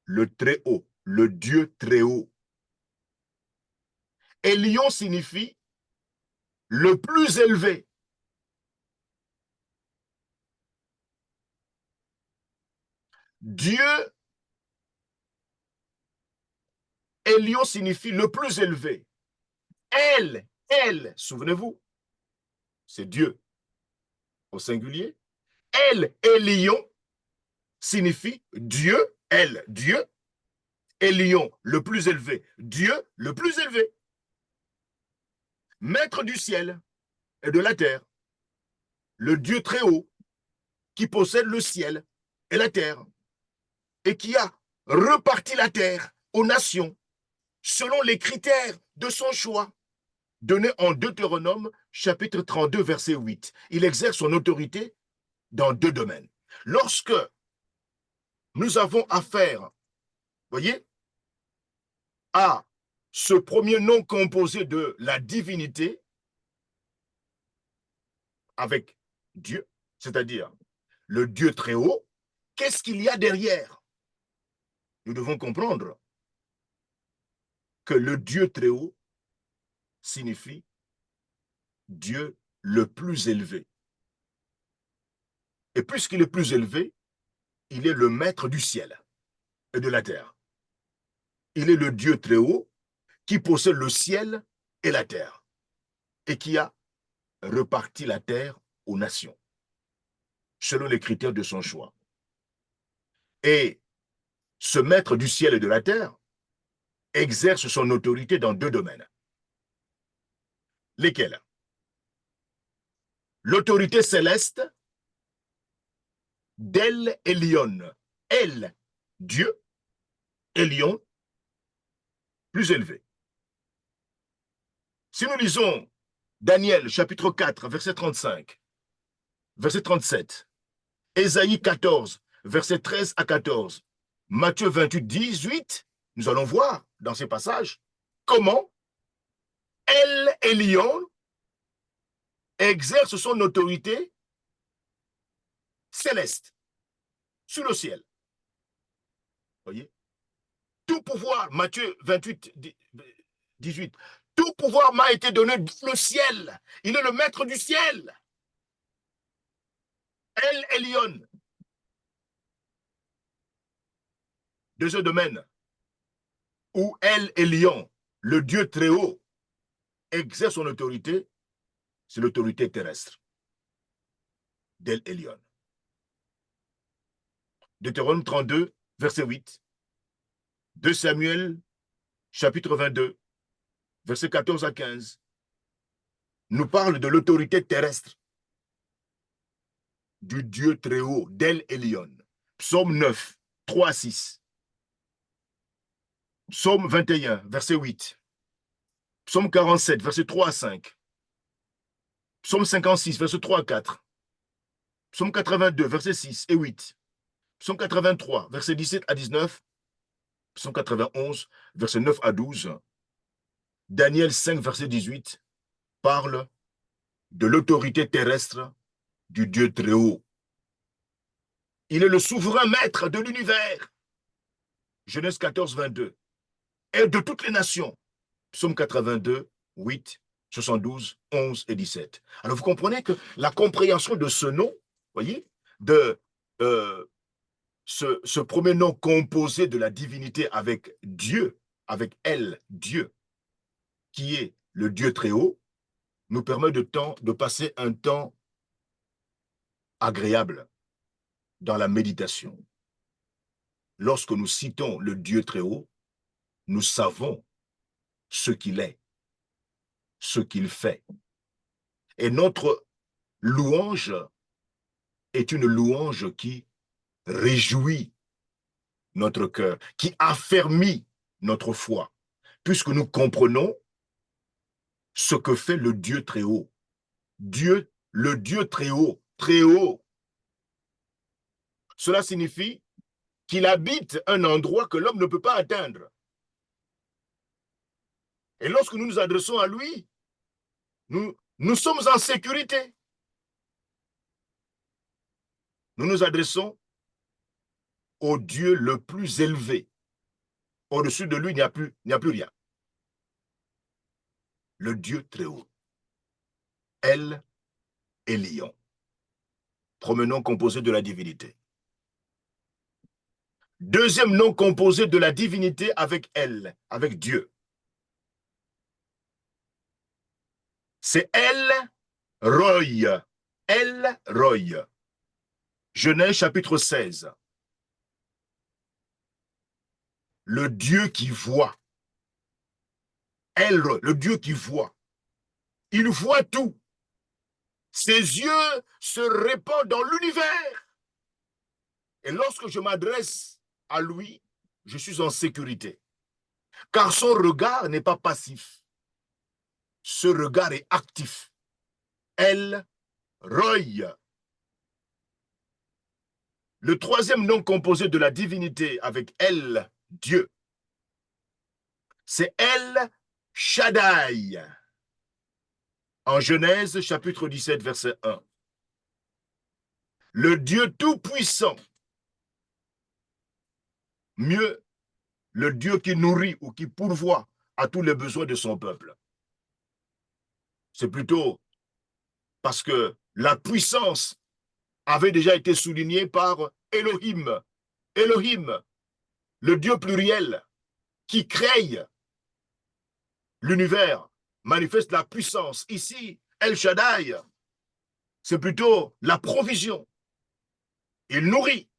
Le Très-Haut, le Dieu Très-Haut. Elyon signifie le plus élevé. Dieu, Elyon signifie le plus élevé. Elle, souvenez-vous, c'est Dieu au singulier. Elle, Elyon, signifie Dieu, elle, Dieu. Elyon, le plus élevé. Dieu, le plus élevé. Maître du ciel et de la terre. Le Dieu très haut qui possède le ciel et la terre et qui a reparti la terre aux nations selon les critères de son choix donnés en Deutéronome chapitre 32 verset 8. Il exerce son autorité dans 2 domaines. Lorsque nous avons affaire, voyez, à ce premier nom composé de la divinité avec Dieu, c'est-à-dire le Dieu très haut, qu'est-ce qu'il y a derrière? Nous devons comprendre que le Dieu très haut signifie Dieu le plus élevé. Et puisqu'il est plus élevé, il est le maître du ciel et de la terre. Il est le Dieu très haut qui possède le ciel et la terre et qui a reparti la terre aux nations selon les critères de son choix. Et ce maître du ciel et de la terre exerce son autorité dans deux domaines. Lesquels? L'autorité céleste d'El Elyon. El, Dieu, Elyon, plus élevé. Si nous lisons Daniel chapitre 4, verset 35, verset 37, Ésaïe 14, verset 13 à 14, Matthieu 28, 18, nous allons voir dans ces passages comment El Elyon exerce son autorité céleste sur le ciel. Voyez? Tout pouvoir, Matthieu 28, 18, tout pouvoir m'a été donné dans le ciel. Il est le maître du ciel. El Elyon. Deuxième domaine où El Elyon, le Dieu très haut, exerce son autorité, c'est l'autorité terrestre d'El Elyon. Deutéronome 32, verset 8. 2 Samuel, chapitre 22, verset 14 à 15, nous parle de l'autorité terrestre du Dieu très haut, d'El Elyon. Psaume 9, 3 à 6. Psaume 21, verset 8. Psaume 47, verset 3 à 5. Psaume 56, verset 3 à 4. Psaume 82, verset 6 et 8. Psaume 83, verset 17 à 19. Psaume 91, verset 9 à 12. Daniel 5, verset 18, parle de l'autorité terrestre du Dieu très haut. Il est le souverain maître de l'univers. Genèse 14, 22. Et de toutes les nations. Psaume 82, 8, 72, 11 et 17. Alors vous comprenez que la compréhension de ce nom, voyez, de ce premier nom composé de la divinité avec Dieu, avec elle, Dieu, qui est le Dieu très haut, nous permet de passer un temps agréable dans la méditation. Lorsque nous citons le Dieu très haut, nous savons ce qu'il est, ce qu'il fait. Et notre louange est une louange qui réjouit notre cœur, qui affermit notre foi, puisque nous comprenons ce que fait le Dieu très haut. Dieu, le Dieu très haut, très haut. Cela signifie qu'il habite un endroit que l'homme ne peut pas atteindre. Et lorsque nous nous adressons à lui, nous sommes en sécurité. Nous nous adressons au Dieu le plus élevé. Au-dessus de lui, il n'y a plus rien. Le Dieu très haut. El Elyon. Premier nom composé de la divinité. Deuxième nom composé de la divinité avec elle, avec Dieu. C'est El Roi. El Roi. Genèse chapitre 16. Le Dieu qui voit. El Roi, le Dieu qui voit. Il voit tout. Ses yeux se répandent dans l'univers. Et lorsque je m'adresse à lui, je suis en sécurité. Car son regard n'est pas passif. Ce regard est actif. El Roi. Le troisième nom composé de la divinité avec El, Dieu, c'est El Shaddai. En Genèse, chapitre 17, verset 1. Le Dieu tout-puissant. Mieux, le Dieu qui nourrit ou qui pourvoit à tous les besoins de son peuple. C'est plutôt parce que la puissance avait déjà été soulignée par Elohim. Elohim, le Dieu pluriel qui crée l'univers, manifeste la puissance. Ici, El Shaddai, c'est plutôt la provision. Il nourrit,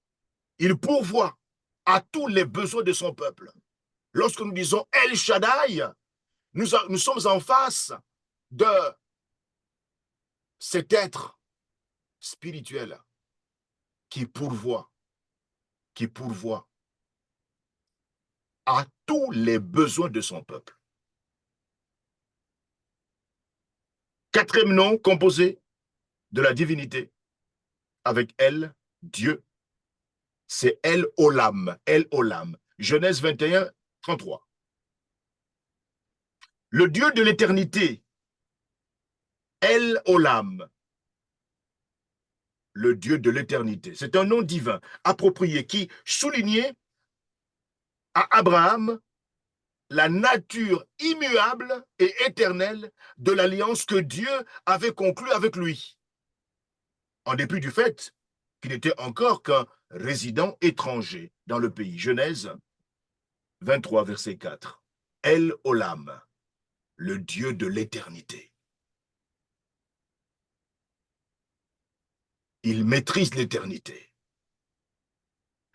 il pourvoit à tous les besoins de son peuple. Lorsque nous disons El Shaddai, nous sommes en face de cet être spirituel qui pourvoit à tous les besoins de son peuple. Quatrième nom composé de la divinité avec El, Dieu, c'est El Olam. El Olam. Genèse 21, 33. Le Dieu de l'éternité, El Olam. Le Dieu de l'éternité. C'est un nom divin approprié qui soulignait à Abraham la nature immuable et éternelle de l'alliance que Dieu avait conclue avec lui, en dépit du fait qu'il n'était encore qu'un résident étranger dans le pays. Genèse 23, verset 4. El Olam, le Dieu de l'éternité. Il maîtrise l'éternité.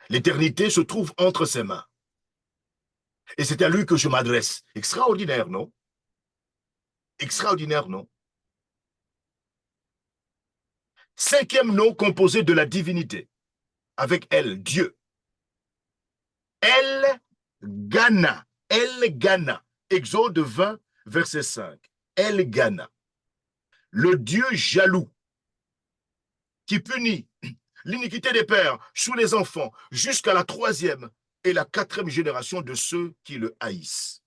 L'éternité se trouve entre ses mains. Et c'est à lui que je m'adresse. Extraordinaire, non? Extraordinaire, non? Cinquième nom composé de la divinité, avec elle, Dieu. El Gana. El Gana. Exode 20, verset 5. El Gana. Le Dieu jaloux qui punit l'iniquité des pères sur les enfants jusqu'à la 3e et la 4e génération de ceux qui le haïssent.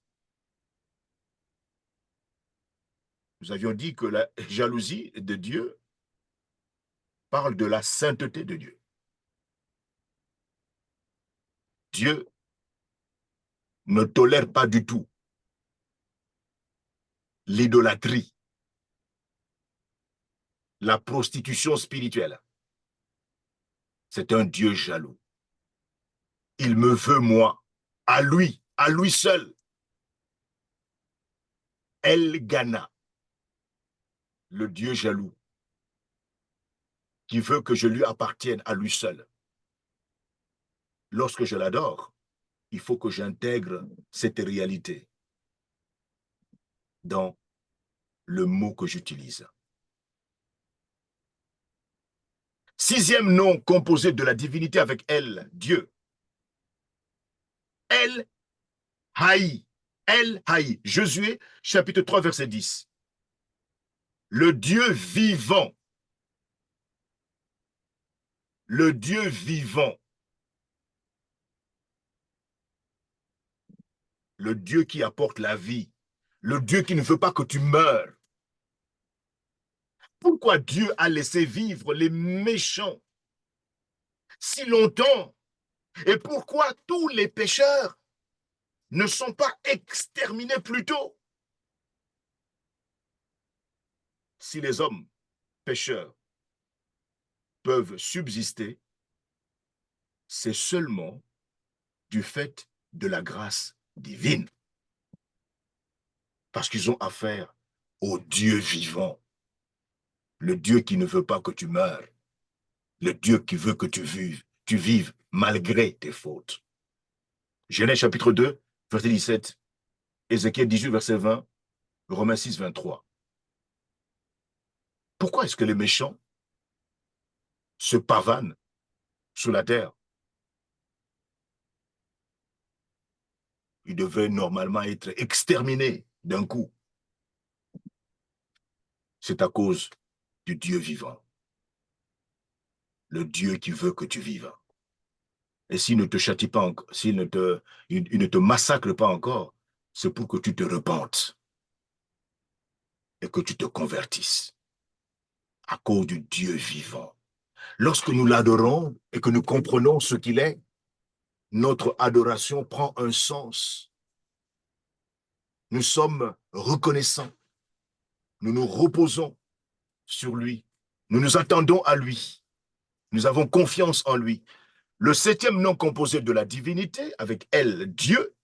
Nous avions dit que la jalousie de Dieu parle de la sainteté de Dieu. Dieu ne tolère pas du tout l'idolâtrie, la prostitution spirituelle. C'est un Dieu jaloux. Il me veut, moi, à lui seul. El Gana, le Dieu jaloux, qui veut que je lui appartienne à lui seul. Lorsque je l'adore, il faut que j'intègre cette réalité dans le mot que j'utilise. Sixième nom composé de la divinité avec elle, Dieu. El Haï. El Haï. Josué, chapitre 3, verset 10. Le Dieu vivant. Le Dieu vivant. Le Dieu qui apporte la vie. Le Dieu qui ne veut pas que tu meures. Pourquoi Dieu a laissé vivre les méchants si longtemps? Et pourquoi tous les pécheurs ne sont pas exterminés plus tôt? Si les hommes pécheurs peuvent subsister, c'est seulement du fait de la grâce divine. Parce qu'ils ont affaire au Dieu vivant. Le Dieu qui ne veut pas que tu meures. Le Dieu qui veut que tu vives malgré tes fautes. Genèse chapitre 2, verset 17, Ézéchiel 18, verset 20, Romains 6, 23. Pourquoi est-ce que les méchants se pavanent sur la terre? Ils devraient normalement être exterminés d'un coup. C'est à cause du Dieu vivant. Le Dieu qui veut que tu vives. Et s'il ne te châtie pas encore, il ne te massacre pas encore, c'est pour que tu te repentes et que tu te convertisses à cause du Dieu vivant. Lorsque nous l'adorons et que nous comprenons ce qu'il est, notre adoration prend un sens. Nous sommes reconnaissants. Nous nous reposons sur lui. Nous nous attendons à lui. Nous avons confiance en lui. Le septième nom composé de la divinité, avec elle, Dieu,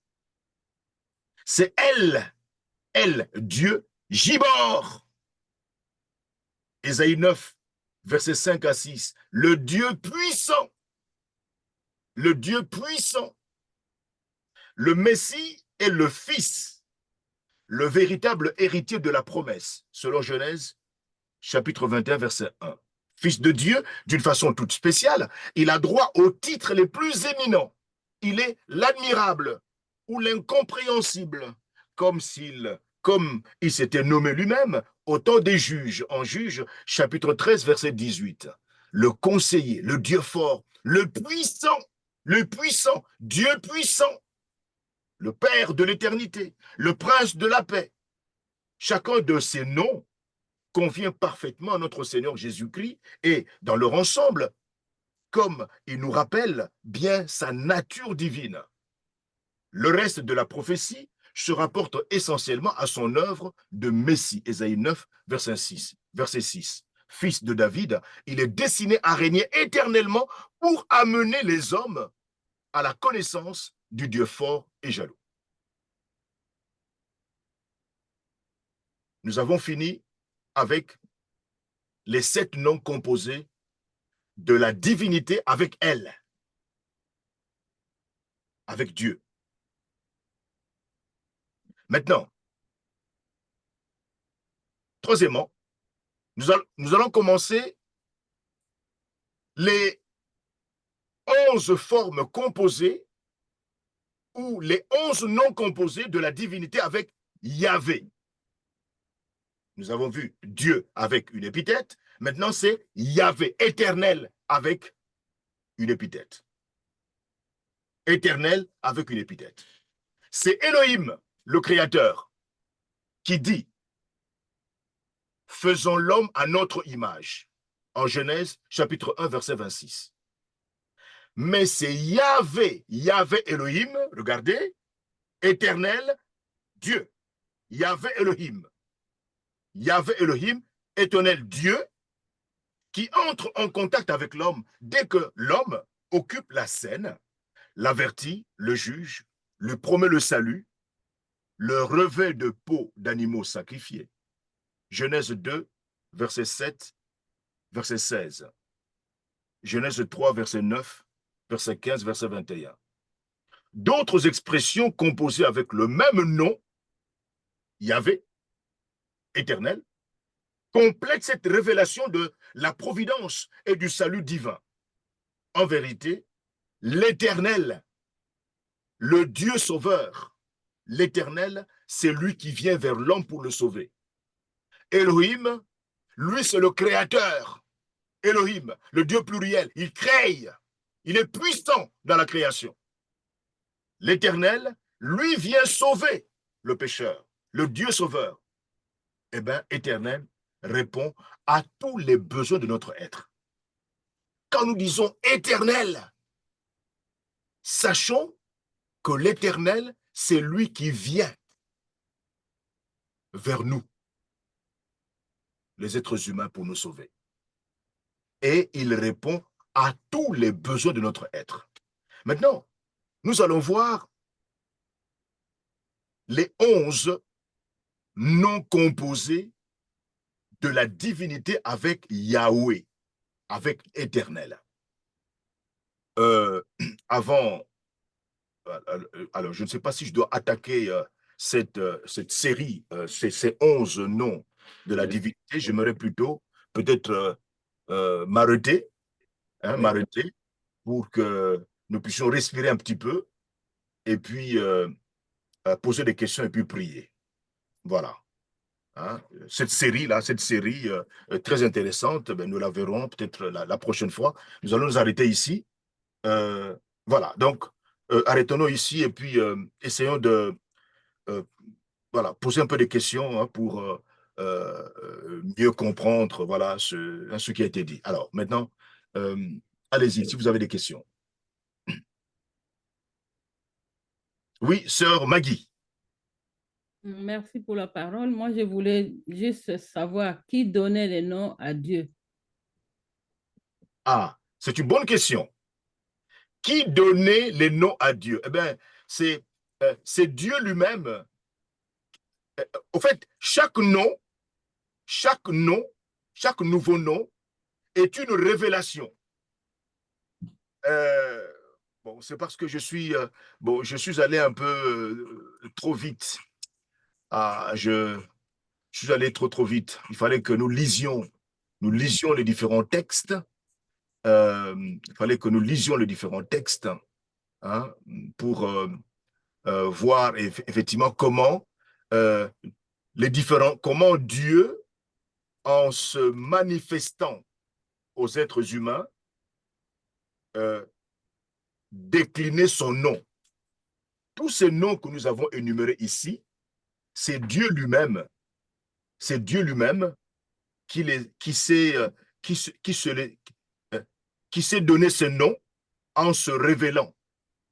c'est elle, Dieu, Gibor. Ésaïe 9, versets 5 à 6. Le Dieu puissant, le Dieu puissant, le Messie est le Fils, le véritable héritier de la promesse, selon Genèse, chapitre 21, verset 1. Fils de Dieu, d'une façon toute spéciale, il a droit aux titres les plus éminents. Il est l'admirable ou l'incompréhensible, comme il s'était nommé lui-même au temps des juges, en Juge, chapitre 13, verset 18. Le conseiller, le Dieu fort, le puissant, Dieu puissant, le Père de l'éternité, le Prince de la paix. Chacun de ces noms convient parfaitement à notre Seigneur Jésus-Christ et dans leur ensemble, comme il nous rappelle bien sa nature divine. Le reste de la prophétie se rapporte essentiellement à son œuvre de Messie, Ésaïe 9, verset 6. Fils de David, il est destiné à régner éternellement pour amener les hommes à la connaissance du Dieu fort et jaloux. Nous avons fini avec les 7 noms composés de la divinité avec elle, avec Dieu. Maintenant, troisièmement, nous allons commencer les 11 formes composées ou les 11 noms composés de la divinité avec Yahvé. Nous avons vu Dieu avec une épithète. Maintenant, c'est Yahvé, éternel avec une épithète. Éternel avec une épithète. C'est Elohim, le Créateur, qui dit « Faisons l'homme à notre image » en Genèse, chapitre 1, verset 26. Mais c'est Yahvé Elohim, regardez, éternel, Dieu. Yahvé Elohim, éternel Dieu, qui entre en contact avec l'homme dès que l'homme occupe la scène, l'avertit, le juge, lui promet le salut, le revêt de peau d'animaux sacrifiés. Genèse 2, verset 7, verset 16. Genèse 3, verset 9, verset 15, verset 21. D'autres expressions composées avec le même nom, Yahvé, éternel, complètent cette révélation de la providence et du salut divin. En vérité, l'Éternel, le Dieu sauveur, l'Éternel, c'est lui qui vient vers l'homme pour le sauver. Elohim, lui, c'est le créateur. Elohim, le Dieu pluriel, il crée. Il est puissant dans la création. L'Éternel, lui, vient sauver le pécheur, le Dieu sauveur. Eh bien, Éternel répond à tous les besoins de notre être. Quand nous disons Éternel, sachons que l'Éternel, c'est lui qui vient vers nous, les êtres humains, pour nous sauver. Et il répond à tous les besoins de notre être. Maintenant, nous allons voir les 11 noms composés de la divinité avec Yahweh, avec Éternel. Alors, je ne sais pas si je dois attaquer cette série, ces 11 noms de la divinité. J'aimerais plutôt peut-être m'arrêter, pour que nous puissions respirer un petit peu et puis poser des questions et puis prier. Voilà. Hein? Cette série très intéressante, ben, nous la verrons peut-être la prochaine fois. Nous allons nous arrêter ici. Voilà, donc arrêtons-nous ici et puis essayons de voilà, poser un peu de questions hein, pour mieux comprendre voilà, ce qui a été dit. Alors, maintenant, allez-y, si vous avez des questions. Oui, sœur Maggie. Merci pour la parole. Moi, je voulais juste savoir qui donnait les noms à Dieu. Ah, c'est une bonne question. Qui donnait les noms à Dieu? Eh bien, c'est Dieu lui-même. Au fait, chaque nouveau nom est une révélation. Bon, c'est parce que je suis allé un peu trop vite. Ah, je suis allé trop vite. Il fallait que nous lisions les différents textes. Il fallait que nous lisions les différents textes hein, pour voir effectivement euh, comment Dieu, en se manifestant aux êtres humains, déclinait son nom. Tous ces noms que nous avons énumérés ici, c'est Dieu lui-même. C'est Dieu lui-même qui s'est donné ce nom en se révélant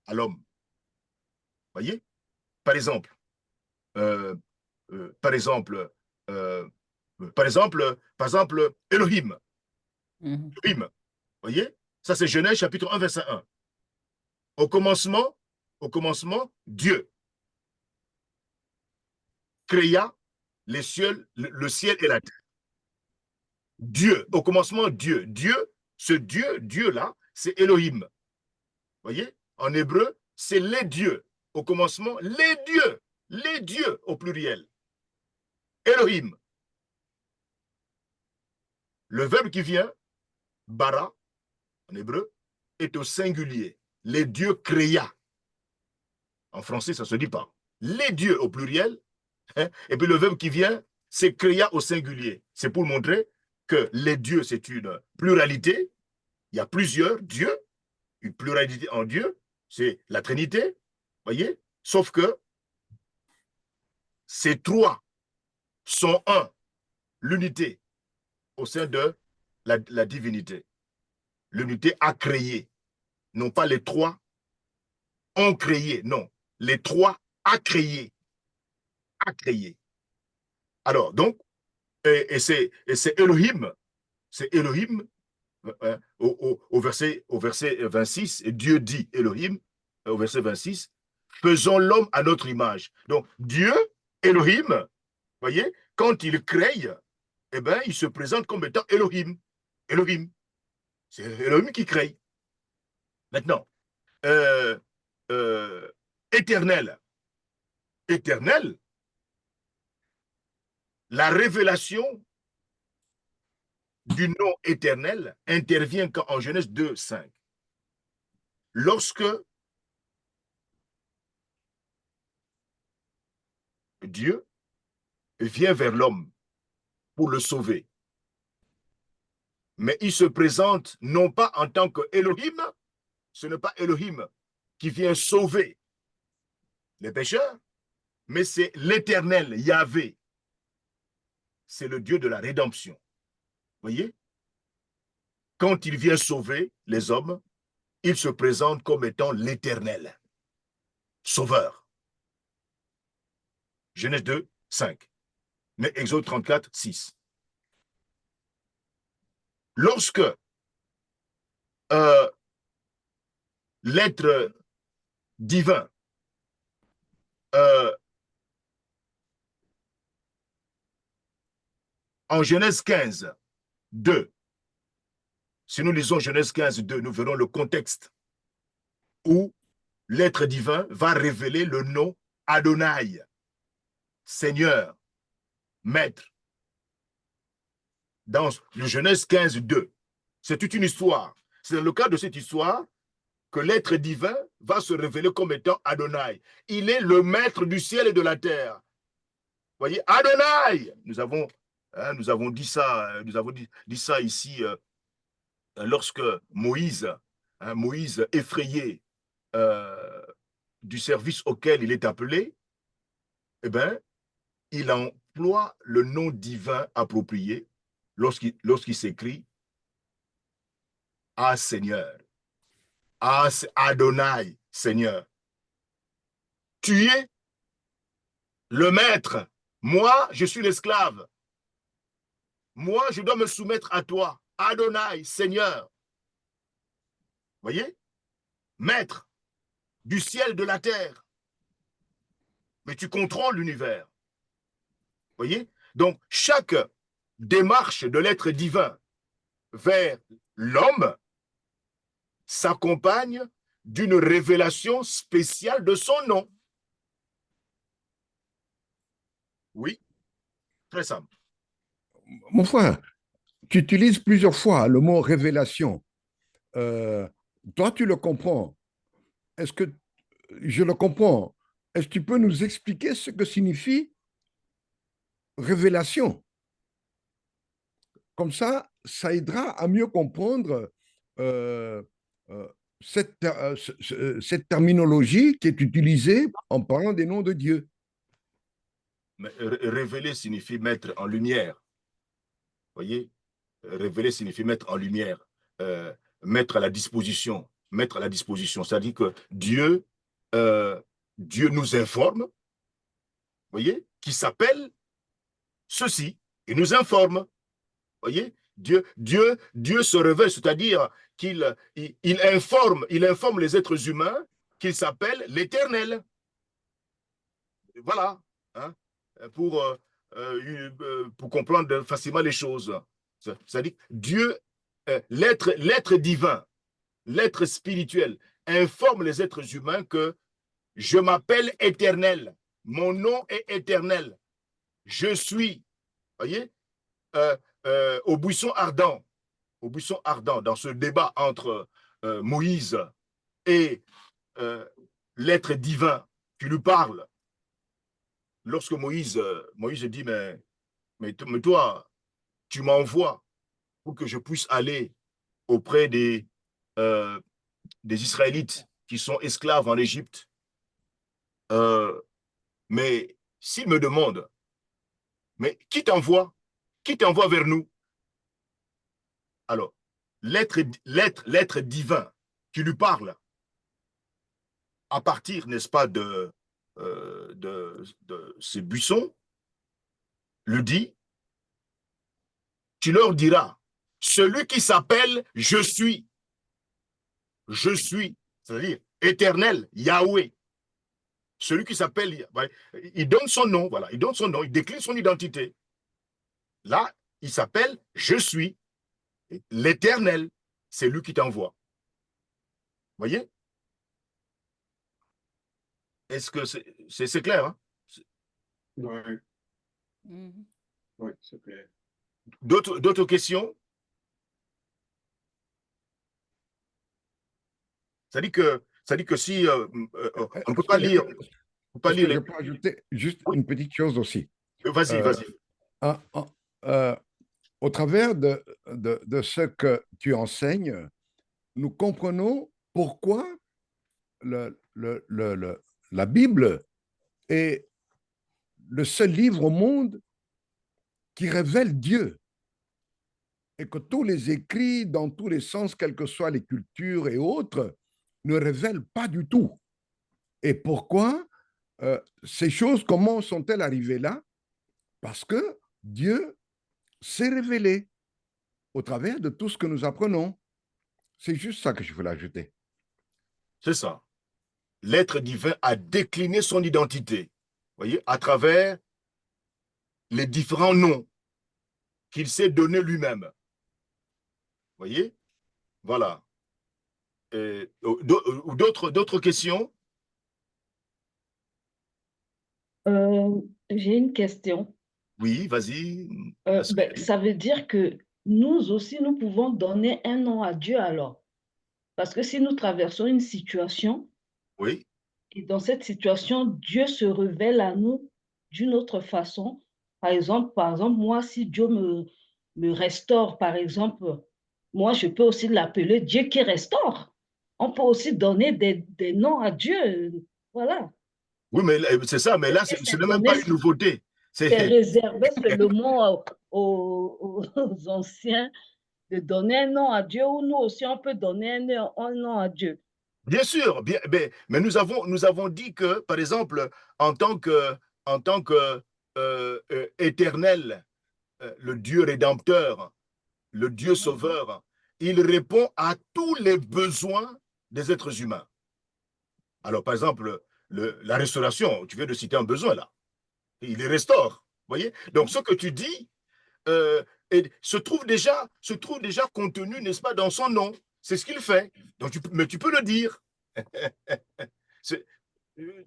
à l'homme. Voyez? Par exemple, euh, par exemple, euh, Elohim. Elohim. Voyez? Ça, c'est Genèse chapitre 1, verset 1. Au commencement, Dieu créa le ciel et la terre. Dieu, au commencement, Dieu. Ce Dieu-là, c'est Elohim. Voyez? En hébreu, c'est les dieux. Au commencement, les dieux au pluriel. Elohim. Le verbe qui vient, bara, en hébreu, est au singulier. Les dieux créa. En français, ça ne se dit pas. Les dieux au pluriel, hein, et puis le verbe qui vient, c'est créa au singulier. C'est pour montrer que les dieux, c'est une pluralité. Il y a plusieurs dieux, une pluralité en Dieu, c'est la Trinité, voyez? Sauf que ces trois sont un, l'unité au sein de la divinité. L'unité a créé, non pas les trois ont créé, non. Les trois a créé. A créé. Alors, donc, et c'est Elohim, au verset 26, Dieu dit Elohim, au verset 26, faisons l'homme à notre image. Donc, Dieu, Elohim, voyez, quand il crée, eh ben, il se présente comme étant Elohim. Elohim. C'est Elohim qui crée. Maintenant, euh, éternel. Éternel, la révélation du nom éternel intervient quand, en Genèse 2, 5. Lorsque Dieu vient vers l'homme pour le sauver, mais il se présente non pas en tant que Elohim, ce n'est pas Elohim qui vient sauver les pécheurs, mais c'est l'Éternel, Yahvé. C'est le Dieu de la rédemption. Voyez? Quand il vient sauver les hommes, il se présente comme étant l'Éternel, sauveur. Genèse 2, 5. Mais Exode 34, 6. Lorsque l'être divin en Genèse 15, 2, si nous lisons Genèse 15, 2, nous verrons le contexte où l'être divin va révéler le nom Adonai, Seigneur, Maître. Dans le Genèse 15, 2. C'est toute une histoire. C'est dans le cadre de cette histoire que l'être divin va se révéler comme étant Adonai. Il est le maître du ciel et de la terre. Vous voyez, Adonai. Nous avons dit ça, dit ça ici lorsque Moïse effrayé du service auquel il est appelé, eh bien, il emploie le nom divin approprié lorsqu'il s'écrit Ah Seigneur, Ah Adonai, Seigneur. Tu es le maître. Moi, je suis l'esclave. Moi, je dois me soumettre à toi. Adonai, Seigneur. Voyez? Maître du ciel, de la terre. Mais tu contrôles l'univers. Voyez? Donc, chaque démarche de l'être divin vers l'homme s'accompagne d'une révélation spéciale de son nom. Oui, très simple. Mon frère, tu utilises plusieurs fois le mot révélation. Toi, tu le comprends. Est-ce que je le comprends? Est-ce que tu peux nous expliquer ce que signifie révélation? Comme ça aidera à mieux comprendre euh, euh, cette terminologie qui est utilisée en parlant des noms de Dieu. Mais révéler signifie mettre en lumière. Voyez? Révéler signifie mettre en lumière, mettre à la disposition. Mettre à la disposition. C'est-à-dire que Dieu nous informe, voyez, qui s'appelle ceci. Il nous informe. Voyez, Dieu se révèle, c'est-à-dire qu'il informe les êtres humains qu'il s'appelle l'Éternel. Voilà, hein, pour comprendre facilement les choses. C'est-à-dire Dieu, l'être divin, l'être spirituel, informe les êtres humains que je m'appelle Éternel, mon nom est éternel, je suis, voyez, au buisson ardent, dans ce débat entre Moïse et l'être divin qui lui parle. Lorsque Moïse dit, mais toi, tu m'envoies pour que je puisse aller auprès des Israélites qui sont esclaves en Égypte. Mais s'ils me demandent, mais qui t'envoie? Qui t'envoie vers nous? Alors, l'être divin qui lui parle à partir, n'est-ce pas, de ces buissons, lui dit, tu leur diras, celui qui s'appelle je suis, c'est-à-dire éternel, Yahweh. Celui qui s'appelle, il donne son nom, voilà, il donne son nom, il décline son identité. Là, il s'appelle je suis, l'éternel, c'est lui qui t'envoie. Voyez? Est-ce que c'est clair, hein? Oui, Mhm. oui, c'est clair. D'autres questions? Ça dit que si on ne peut pas lire, Est-ce que je peux ajouter juste une petite chose aussi? Vas-y, Euh, vas-y. Au travers de ce que tu enseignes, nous comprenons pourquoi la Bible est le seul livre au monde qui révèle Dieu et que tous les écrits, dans tous les sens, quelles que soient les cultures et autres, ne révèlent pas du tout. Et pourquoi ces choses, comment sont-elles arrivées là? Parce que Dieu s'est révélé au travers de tout ce que nous apprenons. C'est juste ça que je voulais ajouter. C'est ça. L'être divin a décliné son identité, voyez, à travers les différents noms qu'il s'est donné lui-même. Voyez? Voilà. D'autres questions? J'ai une question. Oui, vas-y. Ça veut dire que nous aussi, nous pouvons donner un nom à Dieu alors. Parce que si nous traversons une situation, Oui, et dans cette situation, Dieu se révèle à nous d'une autre façon. Par exemple, moi, si Dieu me restaure, par exemple, moi, je peux aussi l'appeler Dieu qui restaure. On peut aussi donner des noms à Dieu. Voilà. Oui, mais c'est ça, mais là, ce n'est même pas une nouveauté. C'est réservé seulement aux anciens de donner un nom à Dieu, ou nous aussi, on peut donner un nom à Dieu. Bien sûr, bien, mais nous avons dit que, par exemple, en tant que éternel, le Dieu rédempteur, le Dieu sauveur, il répond à tous les besoins des êtres humains. Alors, par exemple, la restauration, tu viens de citer un besoin là. Il les restaure. Voyez? Donc, ce que tu dis se trouve déjà contenu, n'est-ce pas, dans son nom. C'est ce qu'il fait. Donc, mais tu peux le dire.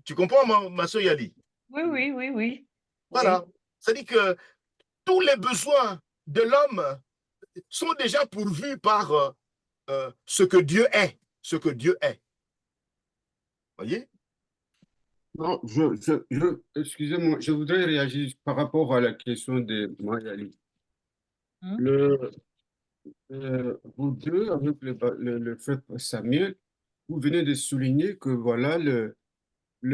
Tu comprends, ma soeur Yali? Oui. Voilà. C'est-à-dire que tous les besoins de l'homme sont déjà pourvus par ce que Dieu est. Ce que Dieu est. Voyez? Non, excusez-moi, je voudrais réagir par rapport à la question de Mayali. Vous deux, avec le frère Samuel, vous venez de souligner que voilà, le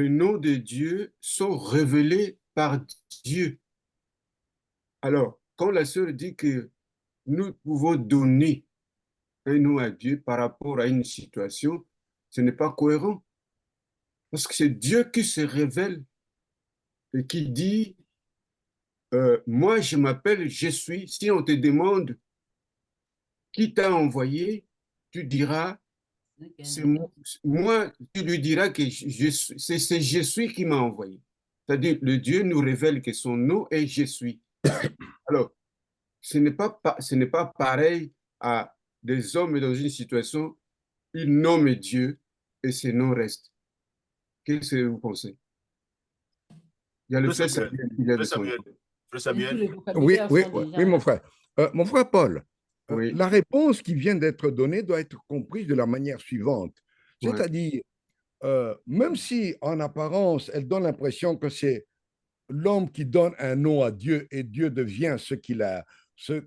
nom de Dieu sont révélés par Dieu. Alors, quand la sœur dit que nous pouvons donner un nom à Dieu par rapport à une situation, ce n'est pas cohérent. Parce que c'est Dieu qui se révèle et qui dit, moi je m'appelle, je suis. Si on te demande qui t'a envoyé, tu diras, c'est moi, tu lui diras que c'est je suis qui m'a envoyé. C'est-à-dire, le Dieu nous révèle que son nom est je suis. Alors, ce n'est pas pareil à des hommes dans une situation, ils nomment Dieu et ce nom reste. Qu'est-ce que vous pensez? Il y a le Frère frère Samuel qui vient de son Samuel. Frère Samuel. Oui, mon frère. Mon frère Paul, Oui, la réponse qui vient d'être donnée doit être comprise de la manière suivante. ouais. C'est-à-dire, même si en apparence, elle donne l'impression que c'est l'homme qui donne un nom à Dieu et Dieu devient ce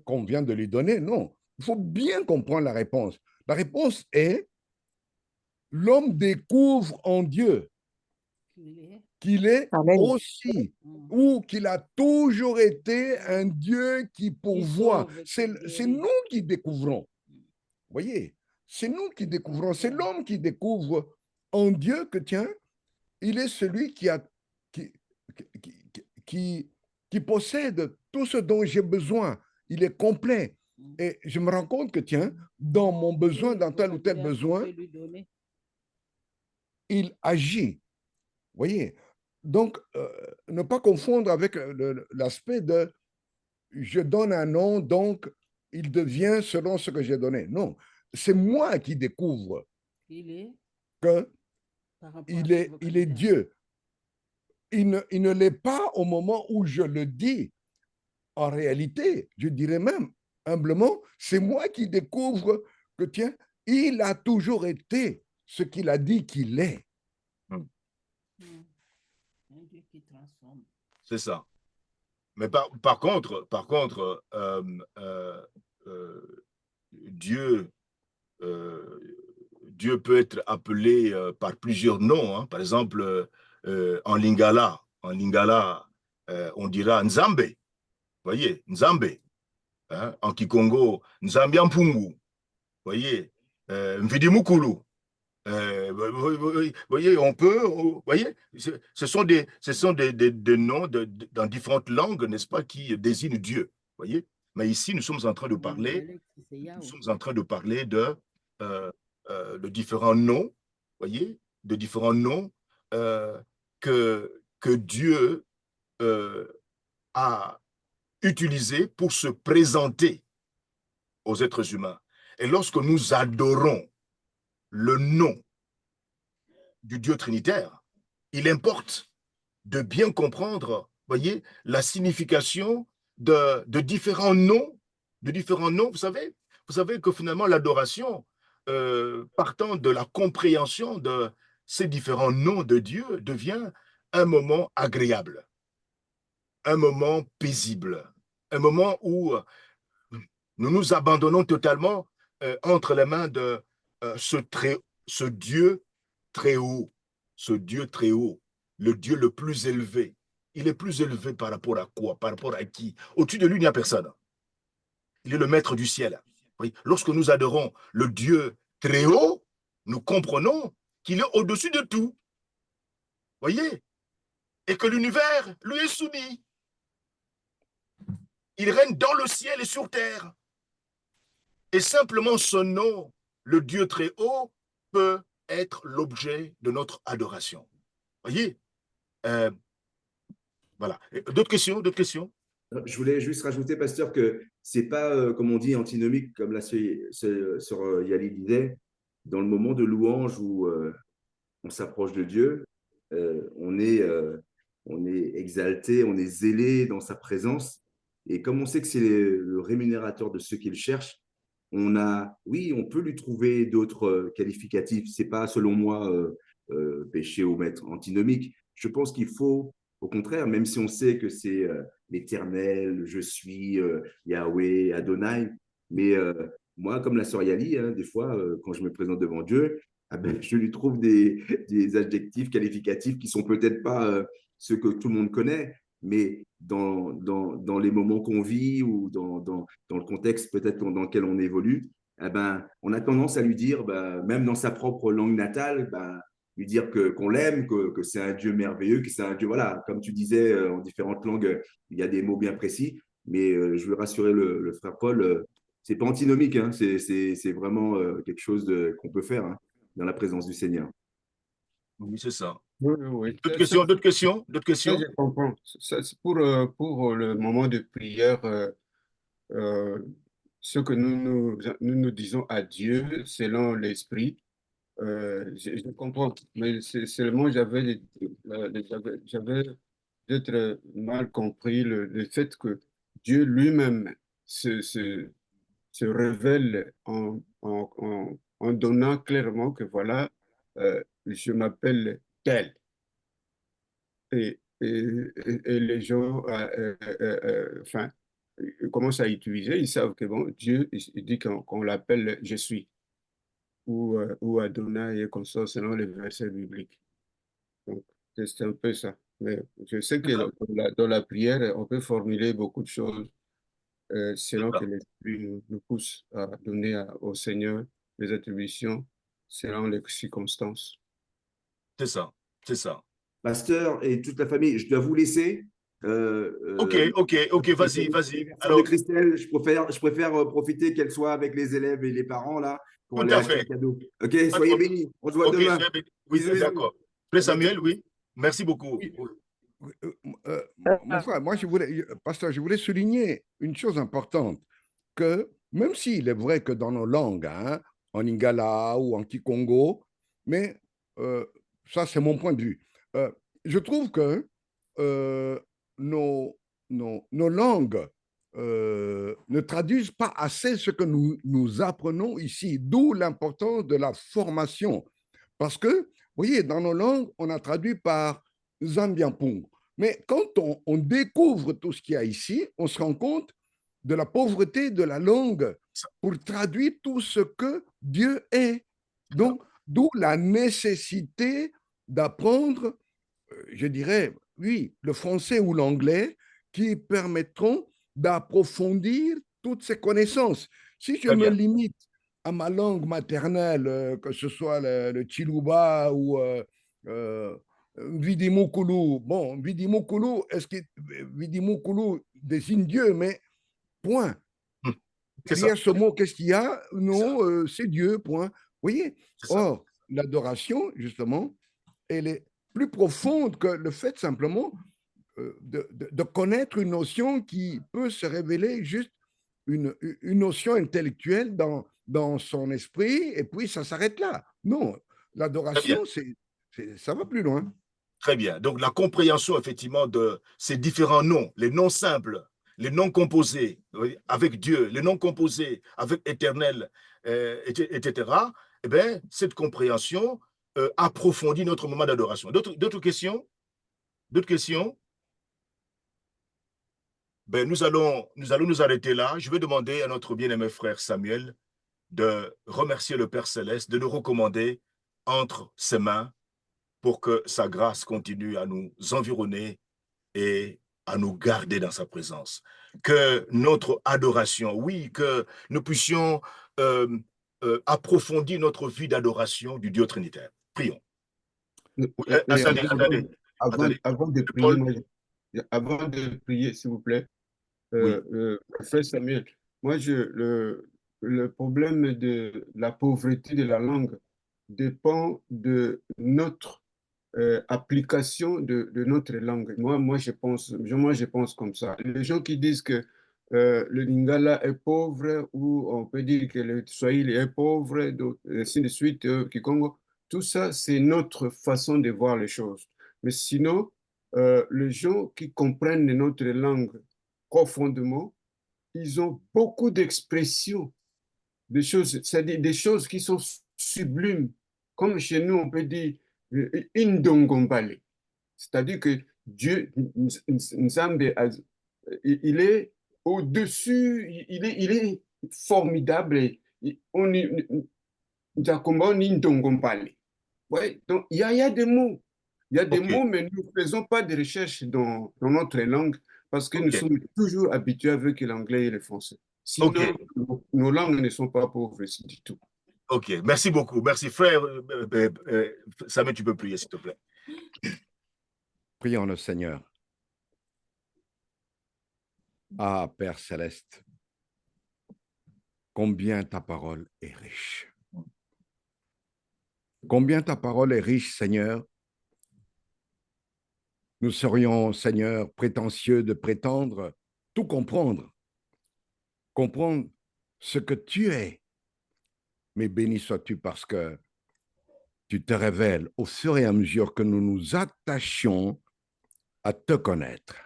qu'on vient de lui donner, non. Il faut bien comprendre la réponse. La réponse est, l'homme découvre en Dieu qu'il est Amen. aussi, ou qu'il a toujours été un Dieu qui pourvoit. C'est nous qui découvrons. Vous voyez, c'est nous qui découvrons. C'est l'homme qui découvre en Dieu que, tiens, il est celui qui possède tout ce dont j'ai besoin. Il est complet. Et je me rends compte que, tiens, dans mon besoin, dans tel ou tel besoin, il agit. Vous voyez? Donc, ne pas confondre avec l'aspect de je donne un nom, donc il devient selon ce que j'ai donné. Non, c'est moi qui découvre qu'il est Dieu. Il ne l'est pas au moment où je le dis. En réalité, je dirais même humblement, c'est moi qui découvre que, tiens, il a toujours été ce qu'il a dit qu'il est. C'est ça. Mais par contre, Dieu, Dieu peut être appelé par plusieurs noms. Hein. Par exemple, en Lingala, on dira Nzambe. Vous voyez, Nzambe. Hein. En Kikongo, Nzambiampungu. Vous voyez, Mvidimukulu. Vous voyez, vous voyez, ce sont des noms dans différentes langues, n'est-ce pas, qui désignent Dieu. Vous voyez, mais ici, nous sommes en train de parler de différents noms, voyez, de différents noms que Dieu a utilisés pour se présenter aux êtres humains. Et lorsque nous adorons le nom du Dieu trinitaire, il importe de bien comprendre, voyez, la signification de différents noms, Vous savez que finalement l'adoration, partant de la compréhension de ces différents noms de Dieu, devient un moment agréable, un moment paisible, un moment où nous nous abandonnons totalement entre les mains de ce Dieu très haut, le Dieu le plus élevé. Il est plus élevé par rapport à quoi? Par rapport à qui? Au-dessus de lui, il n'y a personne. Il est le maître du ciel. Oui. Lorsque nous adorons le Dieu très haut, nous comprenons qu'il est au-dessus de tout. Voyez? Et que l'univers lui est soumis. Il règne dans le ciel et sur terre. Et simplement son nom, le Dieu très haut, peut être l'objet de notre adoration. Voyez? Voilà. D'autres questions? D'autres questions? Je voulais juste rajouter, pasteur, que c'est pas, comme on dit, antinomique, comme la sœur Yali disait, dans le moment de louange où on s'approche de Dieu, on est exalté, on est zélé dans sa présence. Et comme on sait que c'est le rémunérateur de ceux qui le cherchent, oui, on peut lui trouver d'autres qualificatifs. C'est pas, selon moi, péché ou maître antinomique. Je pense qu'il faut, au contraire, même si on sait que c'est l'Éternel, je suis Yahweh, Adonai, mais moi, comme la sœur Yali, hein, des fois, quand je me présente devant Dieu, ah ben, je lui trouve des adjectifs qualificatifs qui sont peut-être pas ceux que tout le monde connaît, mais dans les moments qu'on vit ou dans le contexte peut-être dans lequel on évolue, eh ben, on a tendance à lui dire, ben, même dans sa propre langue natale, ben, lui dire qu'on l'aime, que c'est un Dieu merveilleux, que c'est un Dieu, voilà, comme tu disais, en différentes langues, il y a des mots bien précis, mais je veux rassurer le frère Paul, c'est pas antinomique, hein, c'est vraiment quelque chose qu'on peut faire hein, dans la présence du Seigneur. Oui, c'est ça. Oui, oui, oui. D'autres questions? D'autres questions? D'autres Ça, questions? je comprends. C'est pour le moment de prière, euh, ce que nous disons à Dieu selon l'Esprit, je comprends, mais seulement j'avais peut-être mal compris le fait que Dieu lui-même se révèle en donnant clairement que voilà, je m'appelle tel. Et les gens enfin, ils commencent à utiliser, ils savent que bon, Dieu il dit qu'on l'appelle je suis ou Adonai et comme ça selon les versets bibliques. Donc, c'est un peu ça. Mais je sais que dans la prière, on peut formuler beaucoup de choses selon que l'Esprit nous pousse à donner au Seigneur les attributions selon les circonstances. C'est ça. C'est ça. Pasteur et toute la famille, je dois vous laisser. Ok, vas-y. Alors, de Christelle, je préfère profiter qu'elle soit avec les élèves et les parents là pour tout aller à acheter fait. un cadeau. Ok, soyez bénis. On se voit demain. Oui, Bisous, bisous. d'accord. Frère Samuel, oui. Merci beaucoup. Oui. Mon frère, moi, pasteur, je voulais souligner une chose importante, que même s'il est vrai que dans nos langues, hein, en lingala ou en kikongo, mais ça, c'est mon point de vue. Je trouve que nos langues ne traduisent pas assez ce que nous apprenons ici, d'où l'importance de la formation. Parce que, vous voyez, dans nos langues, on a traduit par Zambiampong. Mais quand on découvre tout ce qu'il y a ici, on se rend compte de la pauvreté de la langue pour traduire tout ce que Dieu est. Donc, d'où la nécessité d'apprendre, je dirais, oui, le français ou l'anglais, qui permettront d'approfondir toutes ces connaissances. Si je me limite à ma langue maternelle, que ce soit le Chiluba ou Vidimukulu, bon, Vidimukulu, est-ce que Vidimukulu désigne Dieu, mais point. Derrière ce mot, qu'est-ce qu'il y a? Non, c'est Dieu, point. Vous voyez? Or, l'adoration, justement, elle est plus profonde que le fait simplement de connaître une notion qui peut se révéler juste une notion intellectuelle dans son esprit, et puis ça s'arrête là. Non, l'adoration, ça va plus loin. Très bien. Donc, la compréhension, effectivement, de ces différents noms, les noms simples, les noms composés avec Dieu, les noms composés avec Éternel, etc., eh bien, cette compréhension approfondit notre moment d'adoration. D'autres questions? D'autres questions? Ben, nous allons nous arrêter là. Je vais demander à notre bien-aimé frère Samuel de remercier le Père Céleste, de nous recommander entre ses mains pour que sa grâce continue à nous environner et à nous garder dans sa présence. Que notre adoration, oui, que nous puissions approfondir notre vie d'adoration du Dieu Trinitaire. Prions. Et avant de prier, Paul, avant de prier, s'il vous plaît, oui, frère Samuel, moi, le problème de la pauvreté de la langue dépend de notre application de notre langue. Moi, je pense comme ça. Les gens qui disent que le Lingala est pauvre, ou on peut dire que le Swahili est pauvre, ainsi de suite, Kikongo, tout ça, c'est notre façon de voir les choses. Mais sinon, les gens qui comprennent notre langue profondément, ils ont beaucoup d'expressions, des choses, c'est-à-dire des choses qui sont sublimes. Comme chez nous, on peut dire Indongombale. C'est-à-dire que Dieu, Nzambe, il est au-dessus, il est formidable. On Ouais, donc il y a des mots. Il y a des ok, mots, mais nous ne faisons pas de recherches dans notre langue parce que nous ok, sommes toujours habitués avec l'anglais et le français. ok, Sinon, nos langues ne sont pas pauvres du tout. ok. Merci beaucoup. Merci, frère. Samuel, tu peux prier, s'il te plaît. Prions le Seigneur. Ah, Père céleste, combien ta parole est riche. Combien ta parole est riche, Seigneur. Nous serions, Seigneur, prétentieux de prétendre tout comprendre. Comprendre ce que tu es. Mais béni sois-tu parce que tu te révèles au fur et à mesure que nous nous attachons à te connaître.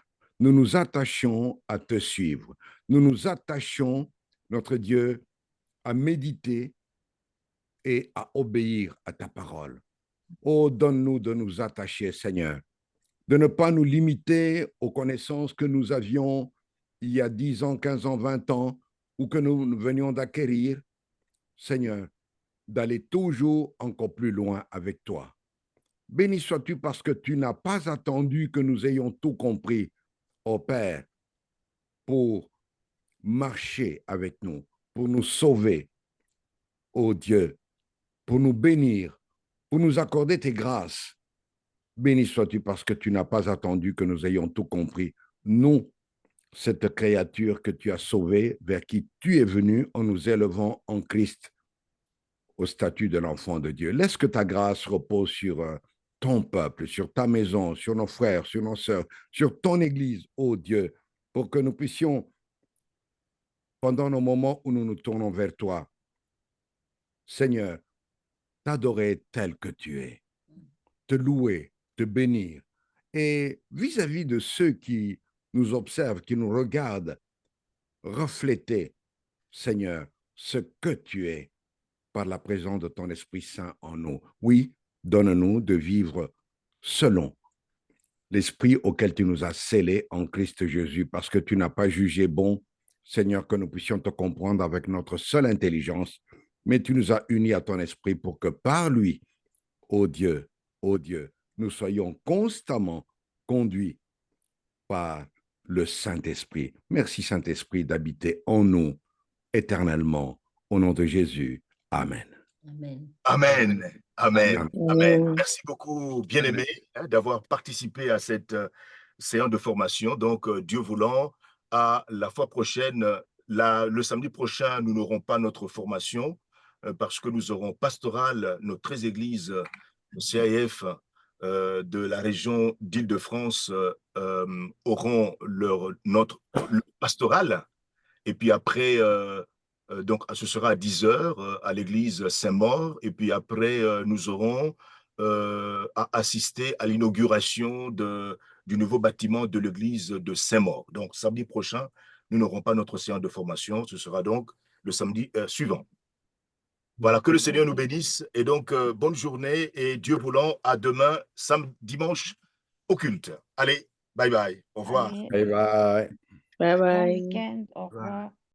Nous nous attachons à te suivre. Nous nous attachons, notre Dieu, à méditer et à obéir à ta parole. Oh, donne-nous de nous attacher, Seigneur, de ne pas nous limiter aux connaissances que nous avions il y a 10 ans, 15 ans, 20 ans, ou que nous venions d'acquérir, Seigneur, d'aller toujours encore plus loin avec toi. Béni sois-tu parce que tu n'as pas attendu que nous ayons tout compris, ô Père, pour marcher avec nous, pour nous sauver, ô Dieu, pour nous bénir, pour nous accorder tes grâces. Béni sois-tu parce que tu n'as pas attendu que nous ayons tout compris. Nous, cette créature que tu as sauvée, vers qui tu es venu en nous élevant en Christ au statut de l'enfant de Dieu. Laisse que ta grâce repose sur ton peuple, sur ta maison, sur nos frères, sur nos sœurs, sur ton Église, ô Dieu, pour que nous puissions, pendant nos moments où nous nous tournons vers toi, Seigneur, t'adorer tel que tu es, te louer, te bénir. Et vis-à-vis de ceux qui nous observent, qui nous regardent, refléter, Seigneur, ce que tu es par la présence de ton Esprit Saint en nous. Oui, donne-nous de vivre selon l'Esprit auquel tu nous as scellés en Christ Jésus, parce que tu n'as pas jugé bon, Seigneur, que nous puissions te comprendre avec notre seule intelligence, mais tu nous as unis à ton Esprit pour que par lui, ô Dieu, nous soyons constamment conduits par le Saint-Esprit. Merci Saint-Esprit d'habiter en nous éternellement. Au nom de Jésus. Amen. Amen. Amen. Amen. Amen. Amen. Merci beaucoup, bien-aimés, d'avoir participé à cette séance de formation. Donc, Dieu voulant, à la fois prochaine, le samedi prochain, nous n'aurons pas notre formation parce que nous aurons pastoral, nos 13 églises CAF de la région d'Île-de-France auront notre pastoral. Et puis après, donc ce sera à 10 heures à l'église Saint-Maur. Et puis après, nous aurons à assister à l'inauguration du nouveau bâtiment de l'église de Saint-Maur. Donc samedi prochain, nous n'aurons pas notre séance de formation. Ce sera donc le samedi suivant. Voilà, que le Seigneur nous bénisse. Et donc, bonne journée et Dieu voulant, à demain, dimanche, au culte. Allez, bye bye. Au revoir. Allez, Bye bye. Bye bon bye. week-end. Au revoir.